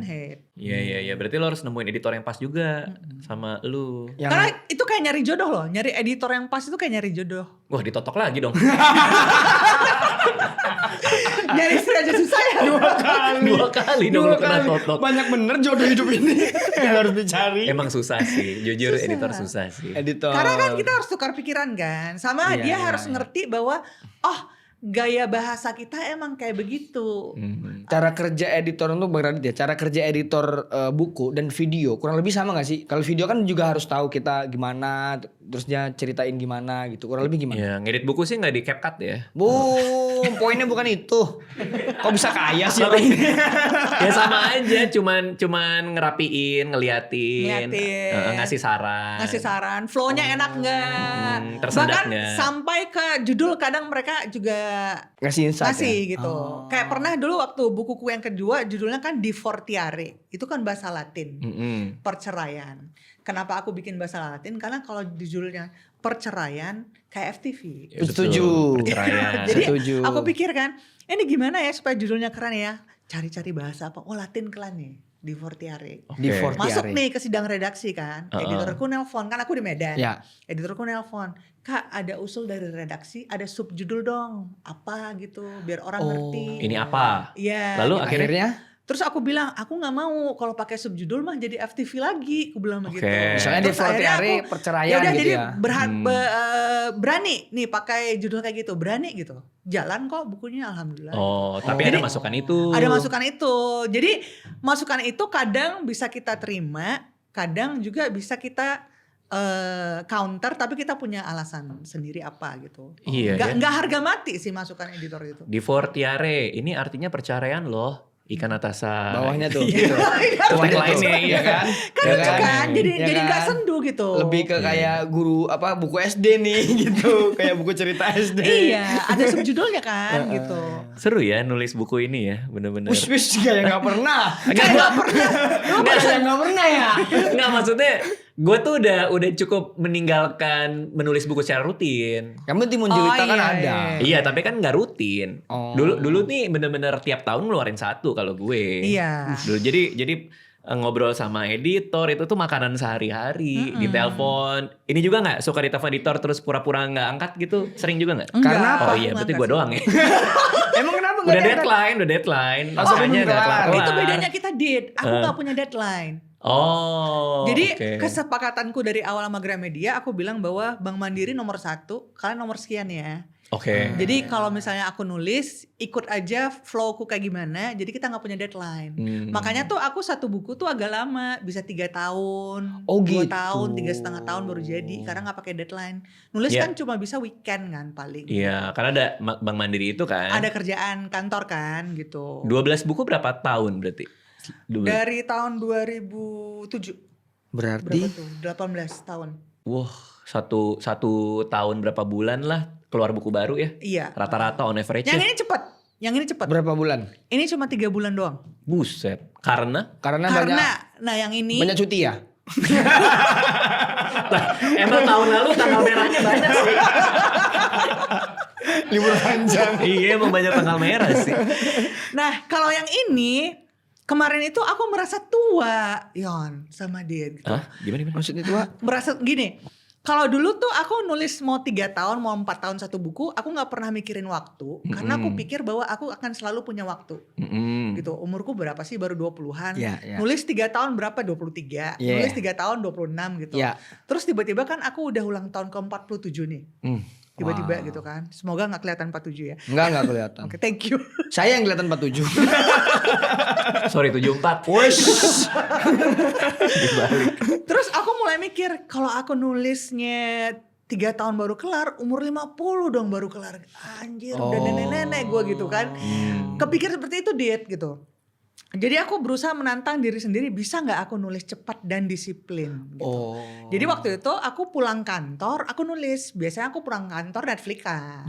hate. Iya. Berarti lo harus nemuin editor yang pas juga sama lu. Yang Karena itu kayak nyari jodoh loh. Nyari editor yang pas itu kayak nyari jodoh. Wah ditotok lagi dong. Nyari istri aja susah ya. Dua kali dong lo kena totok. Banyak bener jodoh hidup ini yang harus dicari. Emang susah sih, jujur Susah. editor susah sih. Editor. Karena kan kita harus tukar pikiran kan. Sama Iya, dia iya, harus iya. ngerti bahwa oh gaya bahasa kita emang kayak begitu. Cara kerja editor untuk Bang Radit ya, cara kerja editor buku dan video kurang lebih sama gak sih? Kalau video kan juga harus tahu kita gimana, terusnya ceritain gimana gitu. Kurang lebih gimana? Ya ngedit buku sih nggak di CapCut ya. Poinnya bukan itu. Kok bisa kaya sih orang ini? Ya sama aja, cuman ngerapiin, ngeliatin, ngasih saran. Ngasih saran, flow-nya enak nggak? tersendat Bahkan nggak? sampai ke judul kadang mereka juga Ngasih insight ngasih ya? gitu. Kayak pernah dulu waktu bukuku yang kedua judulnya kan Divortiare. Itu kan bahasa Latin. Perceraian. Kenapa aku bikin bahasa Latin? Karena kalau di judulnya perceraian kayak FTV. Ya, betul, Setuju. perceraian. Jadi Setuju. aku pikir kan, ini gimana ya supaya judulnya keren ya? Cari-cari bahasa apa? Oh Latin keren nih. Divortiare. Oke. Divortiare. Masuk nih ke sidang redaksi kan. Editorku nelpon, kan aku di Medan. Ya. Editorku nelpon, Kak ada usul dari redaksi, ada subjudul dong. Apa gitu, biar orang ngerti. Ini apa? Iya. Lalu gitu. Akhirnya Terus aku bilang, aku gak mau kalau pakai subjudul mah jadi FTV lagi. Aku bilang begitu. misalnya Terus akhirnya Divortiare aku, perceraian yaudah, gitu jadi ya. berani nih pakai judul kayak gitu. Berani gitu. Jalan kok bukunya alhamdulillah. Oh, tapi ada Jadi, masukan itu. Ada masukan itu. Jadi masukan itu kadang bisa kita terima, kadang juga bisa kita counter, tapi kita punya alasan sendiri apa gitu. Iya, ya. Nggak harga mati sih masukan editor itu. Divortiare, ini artinya perceraian loh. Ikan atasan. Bawahnya tuh. Iya. gitu. Tagline-nya, iya kan? Kan Ya lucu kan? kan, jadi Ya jadi nggak kan? sendu gitu. Lebih ke kayak guru apa buku SD nih gitu, kayak buku cerita SD. Iya, ada subjudulnya kan gitu. Seru ya nulis buku ini ya, bener-bener. Wis kayak nggak pernah. Kayak nggak pernah. Kayak nggak pernah ya. Nggak, maksudnya gue tuh udah cukup meninggalkan menulis buku secara rutin. Kamu Timun Jelita kan iya, ada. Iya, tapi kan nggak rutin. Oh. Dulu nih bener-bener tiap tahun ngeluarin satu kalau gue. Iya. Dulu jadi ngobrol sama editor itu tuh makanan sehari-hari, ditelepon. Ini juga nggak suka ditelepon editor terus pura-pura nggak angkat gitu? Sering juga nggak? Karena Enggak, Oh aku iya, berarti nggak gue sih. doang ya. Emang kenapa udah nggak deadline. Oh, Makanya belum nggak kelar. kelar. Itu bedanya kita aku nggak punya deadline. Oh. Jadi oke. kesepakatanku dari awal sama Gramedia, aku bilang bahwa Bank Mandiri nomor 1, kalian nomor sekian ya. Oke. Jadi kalau misalnya aku nulis, ikut aja flowku kayak gimana. Jadi kita nggak punya deadline. Makanya tuh aku satu buku tuh agak lama, bisa 3 tahun, Oh, 2 gitu. tahun, 3,5 tahun baru jadi. Karena nggak pakai deadline. Nulis Iya. kan cuma bisa weekend kan paling. Iya, karena ada Bank Mandiri itu kan. Ada kerjaan kantor kan gitu. 12 buku berapa tahun berarti? Dari tahun 2007. Berarti Berapa tuh? 18 tahun. Wah, satu tahun berapa bulan lah keluar buku baru ya? Iya. Rata-rata on average. Yang ini cepet. Yang ini cepet. berapa bulan? Ini cuma 3 bulan doang. Buset. Karena Karena Nah yang ini banyak cuti ya. emang tahun lalu tanggal merahnya banyak sih. Libur panjang. Iya, emang banyak tanggal merah sih. Nah kalau yang ini kemarin itu aku merasa tua Yon sama dia gitu. Hah? Gimana? Maksudnya tua? Merasa gini, kalau dulu tuh aku nulis mau 3 tahun mau 4 tahun satu buku, aku gak pernah mikirin waktu. Karena aku pikir bahwa aku akan selalu punya waktu gitu. Umurku berapa sih, baru 20-an. Iya, iya. Nulis 3 tahun berapa, 23. Iya. Nulis 3 tahun 26 gitu. Iya. Terus tiba-tiba kan aku udah ulang tahun ke 47 nih. Tiba-tiba Wow. gitu kan. Semoga gak kelihatan 47 ya. Enggak kelihatan. Oke, thank you. Saya yang kelihatan 47. Sorry, 74. Wes. Dibalik. Terus aku mulai mikir, kalau aku nulisnya 3 tahun baru kelar, umur 50 dong baru kelar. Anjir, udah Oh. nenek-nenek gue gitu kan. Kepikir seperti itu Dit gitu. Jadi aku berusaha menantang diri sendiri, bisa gak aku nulis cepat dan disiplin gitu. Oh. Jadi waktu itu aku pulang kantor, aku nulis. Biasanya aku pulang kantor Netflix-an.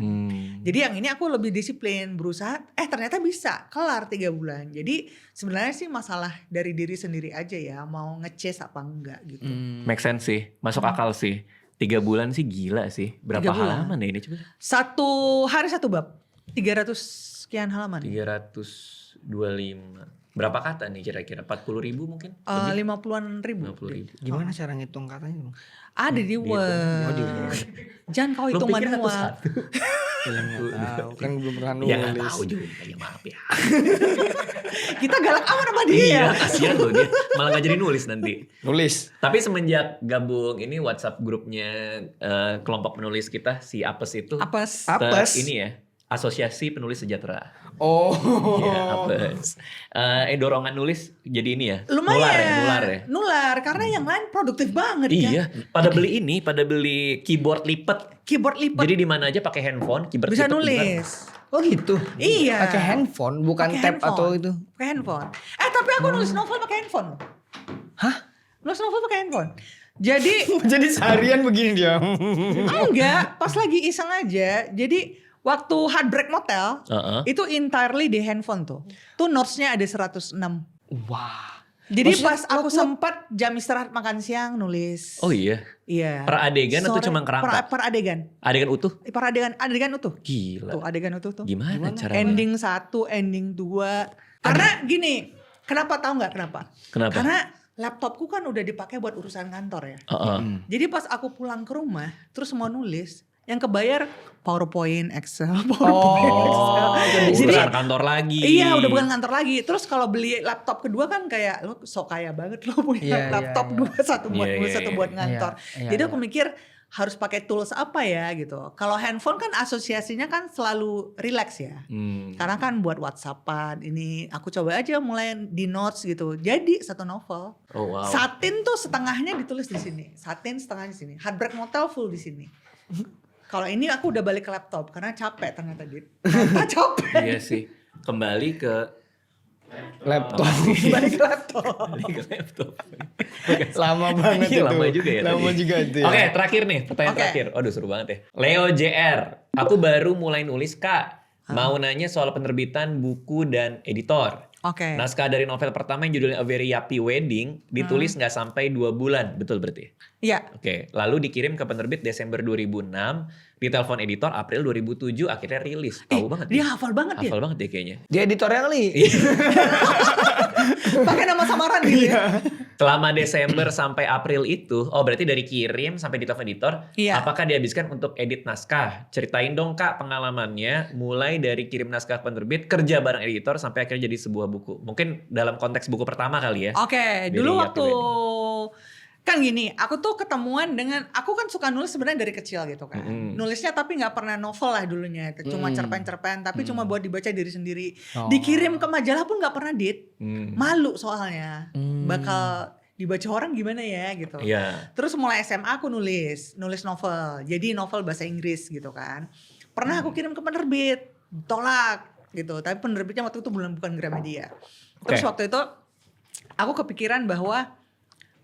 Jadi yang ini aku lebih disiplin, berusaha, ternyata bisa, kelar 3 bulan. Jadi sebenarnya sih masalah dari diri sendiri aja ya, mau nge-chase apa enggak gitu. Make sense sih, masuk akal sih. 3 bulan sih gila sih. Berapa 3 bulan. halaman ya ini coba? 1 hari 1 bab, 300 sekian halaman. 325. Berapa kata nih kira-kira? 40.000 mungkin? 50-an ribu. 50.000. Gimana cara ngitung katanya? Ada di Word. Oh, di Word. Jangan kau hitung manual. Yang nggak tahu kan belum pernah Ya nggak nulis. tahu juga ya, maaf ya. Kita galak amat sama dia. Iya, kasihan loh dia. Malah nggak jadi nulis nanti. Nulis. Tapi semenjak gabung ini WhatsApp grupnya kelompok penulis kita si Apes itu Apes. Apes? ini ya, Asosiasi Penulis Sejahtera. Oh. Iya, Apes. Dorongan nulis jadi ini ya. Lumayan. Nular ya. Nular, karena yang lain produktif banget kan. Iya, pada beli keyboard lipat. Keyboard lipat Jadi di mana aja pakai handphone, keyboard bisa lipat nulis. Oh gitu. Iya. Pakai handphone bukan Pakai tab handphone. atau itu. Pakai handphone. Tapi aku nulis novel pakai handphone. Hah? Nulis novel pakai handphone. Jadi Jadi seharian begini dia. enggak, pas lagi iseng aja. Jadi waktu Heartbreak Motel Heeh. itu entirely di handphone tuh. Tuh notesnya ada 106. Wah. Jadi Maksudnya pas aku sempat jam istirahat makan siang nulis. Oh iya. Iya. Per adegan atau Sore- cuma kerangka? Per adegan. Adegan utuh? Per adegan utuh. Gila. Tuh adegan utuh tuh. Gimana caranya? Ending 1, ending 2. Karena gini, kenapa tahu nggak kenapa? Kenapa? Karena laptopku kan udah dipakai buat urusan kantor ya. Heeh. Jadi pas aku pulang ke rumah, terus mau nulis, yang kebayar PowerPoint, Excel, PowerPoint, Excel. Jadi urusan kantor lagi. Iya, udah bukan kantor lagi. Terus kalau beli laptop kedua kan kayak lo sok kaya banget lo punya Iya, laptop iya, dua, satu buat Iya, nulis, iya, satu iya. buat ngantor. Iya, Jadi iya. aku mikir harus pakai tools apa ya gitu. Kalau handphone kan asosiasinya kan selalu relax ya. Karena kan buat WhatsAppan ini aku coba aja mulai di notes gitu. Jadi satu novel. Oh wow. Satin tuh setengahnya ditulis di sini. Satin setengahnya di sini. Heartbreak Motel full di sini. Kalau ini aku udah balik ke laptop karena capek ternyata Dit. Ternyata capek. Iya sih. Kembali ke Laptop. Balik ke laptop. kembali ke laptop. Lama banget Iya, itu. lama juga ya Lama tadi. juga itu ya. Oke, terakhir nih, pertanyaan Oke. terakhir. Aduh, seru banget ya. Leo JR, aku baru mulai nulis Kak. Mau nanya soal penerbitan buku dan editor. Oke. Naskah dari novel pertama yang judulnya A Very Yuppie Wedding ditulis nggak sampai 2 bulan, betul berarti? Iya. Oke, lalu dikirim ke penerbit Desember 2006, ditelepon editor April 2007, akhirnya rilis. Tahu banget. Dia hafal banget dia. Hafal banget deh kayaknya. Dia editorial nih. Pakai nama samaran gitu ya. Selama Desember sampai April itu, oh berarti dari kirim sampai ditelepon editor, Iya. apakah dihabiskan untuk edit naskah? Ceritain dong Kak pengalamannya, mulai dari kirim naskah penerbit, kerja bareng editor, sampai akhirnya jadi sebuah buku. Mungkin dalam konteks buku pertama kali ya. Oke, Dari dulu Yuppie waktu kan gini, aku tuh ketemuan dengan, aku kan suka nulis sebenarnya dari kecil gitu kan. Nulisnya tapi nggak pernah novel lah dulunya, cuma cerpen-cerpen, tapi cuma buat dibaca diri sendiri. Oh. Dikirim ke majalah pun nggak pernah Dit, Hmm. malu soalnya, bakal dibaca orang gimana ya gitu. Iya. Terus mulai SMA aku nulis novel, jadi novel bahasa Inggris gitu kan. Pernah aku kirim ke penerbit, tolak gitu. Tapi penerbitnya waktu itu bukan Gramedia. Terus Oke. waktu itu aku kepikiran bahwa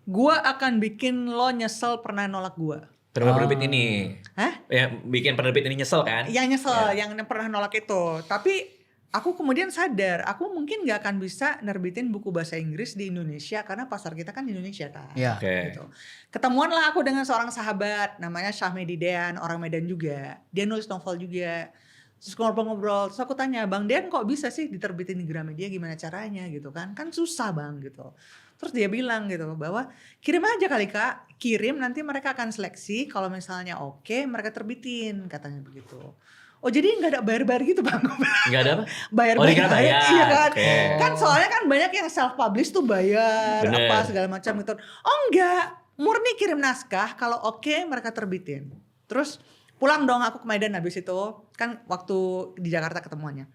gua akan bikin lo nyesel pernah nolak gua. Penerbit ini. Hah? Ya, bikin penerbit ini nyesel kan? Yang nyesel, Ya. yang pernah nolak itu. Tapi aku kemudian sadar, aku mungkin gak akan bisa nerbitin buku bahasa Inggris di Indonesia karena pasar kita kan di Indonesia kan. Iya. Oke. Gitu. Ketemuanlah aku dengan seorang sahabat namanya Syahmedi Dean, orang Medan juga. Dia nulis novel juga. Terus ngobrol-ngobrol, terus aku tanya, Bang Dean kok bisa sih diterbitin di Gramedia, gimana caranya gitu kan. Kan susah Bang gitu. Terus dia bilang gitu bahwa kirim aja kali Kak, kirim nanti mereka akan seleksi, kalau misalnya oke mereka terbitin, katanya begitu. Oh jadi gak ada bayar-bayar gitu Bang? Nggak ada apa? Bayar-bayar, Oh, dikira bayar. iya kan? Oke. Kan soalnya kan banyak yang self-publish tuh bayar, Bener. apa segala macam gitu. Oh enggak, murni kirim naskah, kalau oke mereka terbitin. Terus pulang dong aku ke Medan habis itu, kan waktu di Jakarta ketemuannya.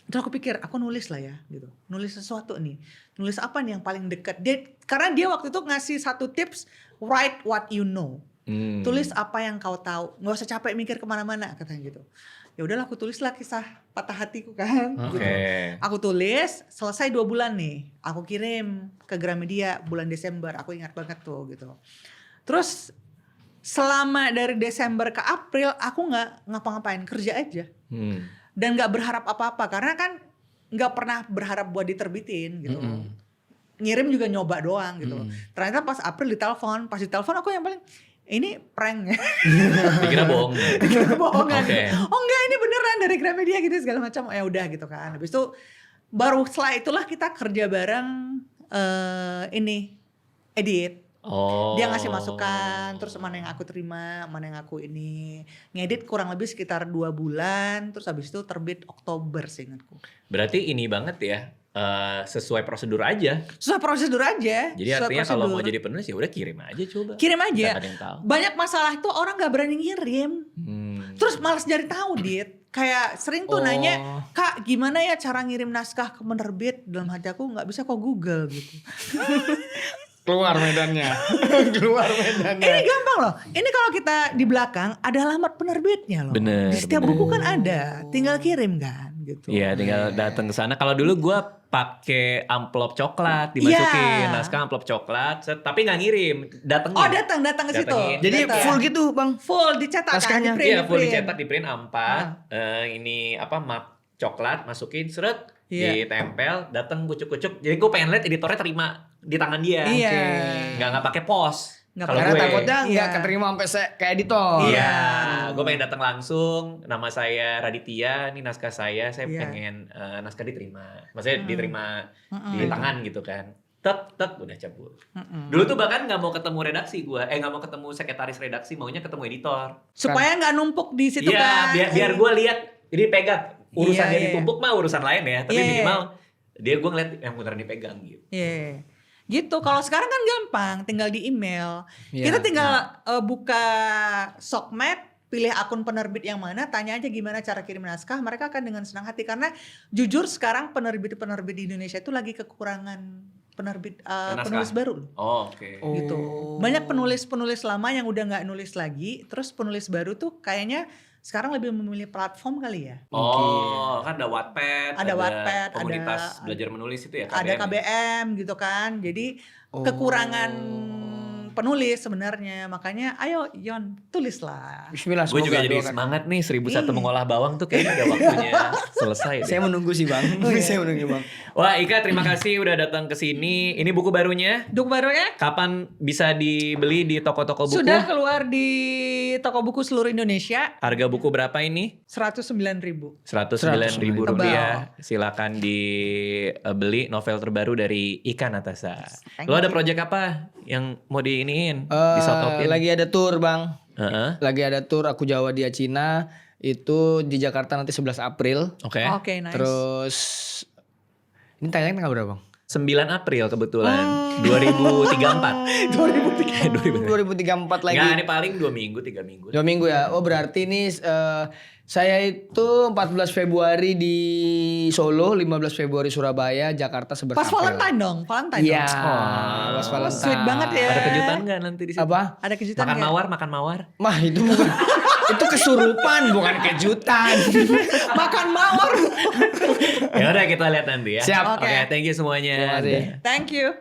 Terus aku pikir, aku nulis lah ya gitu. Nulis sesuatu nih. Nulis apa nih yang paling dekat. Karena dia waktu itu ngasih satu tips, write what you know. Tulis apa yang kau tahu, nggak usah capek mikir kemana-mana katanya gitu. Ya udahlah aku tulislah kisah patah hatiku kan. Oke. Gitu. Aku tulis, selesai 2 bulan nih, aku kirim ke Gramedia bulan Desember, aku ingat banget tuh gitu. Terus selama dari Desember ke April aku nggak ngapa-ngapain, kerja aja. Dan nggak berharap apa-apa karena kan nggak pernah berharap buat diterbitin gitu. Ngirim juga nyoba doang gitu. Ternyata pas April ditelepon, pas ditelepon aku yang paling ini prank ya. Dikira bohong. Dikira bohongan. Oke. Oh enggak, ini beneran dari Gramedia gitu segala macam. Ya udah gitu kan. Habis itu baru setelah itulah kita kerja bareng ini edit. Oh. Dia ngasih masukan, terus mana yang aku terima, mana yang aku ini. Ngedit kurang lebih sekitar 2 bulan, terus habis itu terbit Oktober seingatku. Berarti ini banget ya. Sesuai prosedur aja. Susah prosedur aja. Jadi artinya kalau mau jadi penulis ya udah kirim aja coba. Kirim aja. Nggak ada yang tahu. Banyak masalah itu orang gak berani ngirim. Terus malas cari tahu, Dit. Kayak sering tuh nanya, Kak gimana ya cara ngirim naskah ke penerbit? Dalam hati aku gak bisa kok Google gitu. Keluar medannya. Keluar medannya. Ini gampang loh. Ini kalau kita di belakang ada alamat penerbitnya loh. Bener, Di setiap buku kan ada. Tinggal kirim kan gitu. Iya, tinggal datang ke sana. Kalau dulu gue pakai amplop coklat dimasukin naskah amplop coklat, tapi nggak ngirim, datengin. Oh datang ke situ. Datengin. Jadi full gitu Bang. Full dicetak Naskahnya. kan, di-print, Iya, full di-print. dicetak, di print A4. Ini apa map coklat, masukin seret, Iya. ditempel, datang kucuk-kucuk. Jadi gue pengen lihat editornya terima di tangan dia. Iya. Nggak pakai pos. Nggak Kalau Karena gue, takutnya nggak Iya. keterima sampai kayak editor. Iya, gue pengen datang langsung. Nama saya Raditya, ini naskah saya Iya. pengen naskah diterima. Maksudnya diterima di tangan gitu kan. Tet, udah cabut. Dulu tuh bahkan nggak mau ketemu redaksi gue, nggak mau ketemu sekretaris redaksi, maunya ketemu editor. Supaya nggak numpuk di situ Iya, kan. biar gue lihat, ini pegang. Urusan Iya, dia iya. ditumpuk mah urusan lain ya, tapi Iya, iya. minimal dia gue ngeliat yang beneran dipegang gitu. Iya. Gitu. Kalau sekarang kan gampang, tinggal di email. Iya. Kita tinggal buka Sokmed, pilih akun penerbit yang mana, tanya aja gimana cara kirim naskah, mereka akan dengan senang hati karena jujur sekarang penerbit-penerbit di Indonesia itu lagi kekurangan penerbit Naskah. penulis baru loh. Oh, oke. Gitu. Banyak penulis-penulis lama yang udah nggak nulis lagi, terus penulis baru tuh kayaknya sekarang lebih memilih platform kali ya. Oh, kan ada Wattpad, Ada Wattpad, komunitas ada- belajar menulis itu ya, Ada KBM gitu kan. Jadi kekurangan penulis sebenarnya. Makanya ayo Yon, tulislah. Bismillah. Gue juga semoga jadi doakan. semangat nih 1001 Iya. mengolah bawang tuh kayaknya udah waktunya selesai deh. Saya menunggu sih Bang. Saya menunggu Bang. Wah Ika, terima kasih udah datang ke sini. Ini buku barunya. Duk barunya Kapan bisa dibeli di toko-toko buku? sudah keluar di toko buku seluruh Indonesia. Harga buku berapa ini? 109.000. 109.000 Tebal. rupiah. Silakan dibeli novel terbaru dari Ika Natasha. Thank Lo ada you. project apa yang mau diiniin? Disotopin? Lagi ada tour Bang. Heeh. Lagi ada tour Aku Jawa Dia Cina. Itu di Jakarta nanti 11 April. Oke. Oke, nice. Terus ini tayang tanggal berapa Bang? 9 April kebetulan. 2034. 2034 lagi. Nggak, ini paling 2 minggu, 3 minggu. 2 minggu ya. Oh berarti ini saya itu 14 Februari di Solo, 15 Februari Surabaya, Jakarta 11 Pas April. Valentine dong, Valentine Iya, dong. pas Valentine. Sweet banget ya. Ada kejutan nggak nanti di situ? Apa? Ada kejutan Makan nggak? mawar, makan mawar. Mah itu bukan itu kesurupan bukan kejutan. Makan mawar. Ya udah kita lihat nanti ya. Siap. Oke, Oke. thank you semuanya. Terima kasih. Thank you.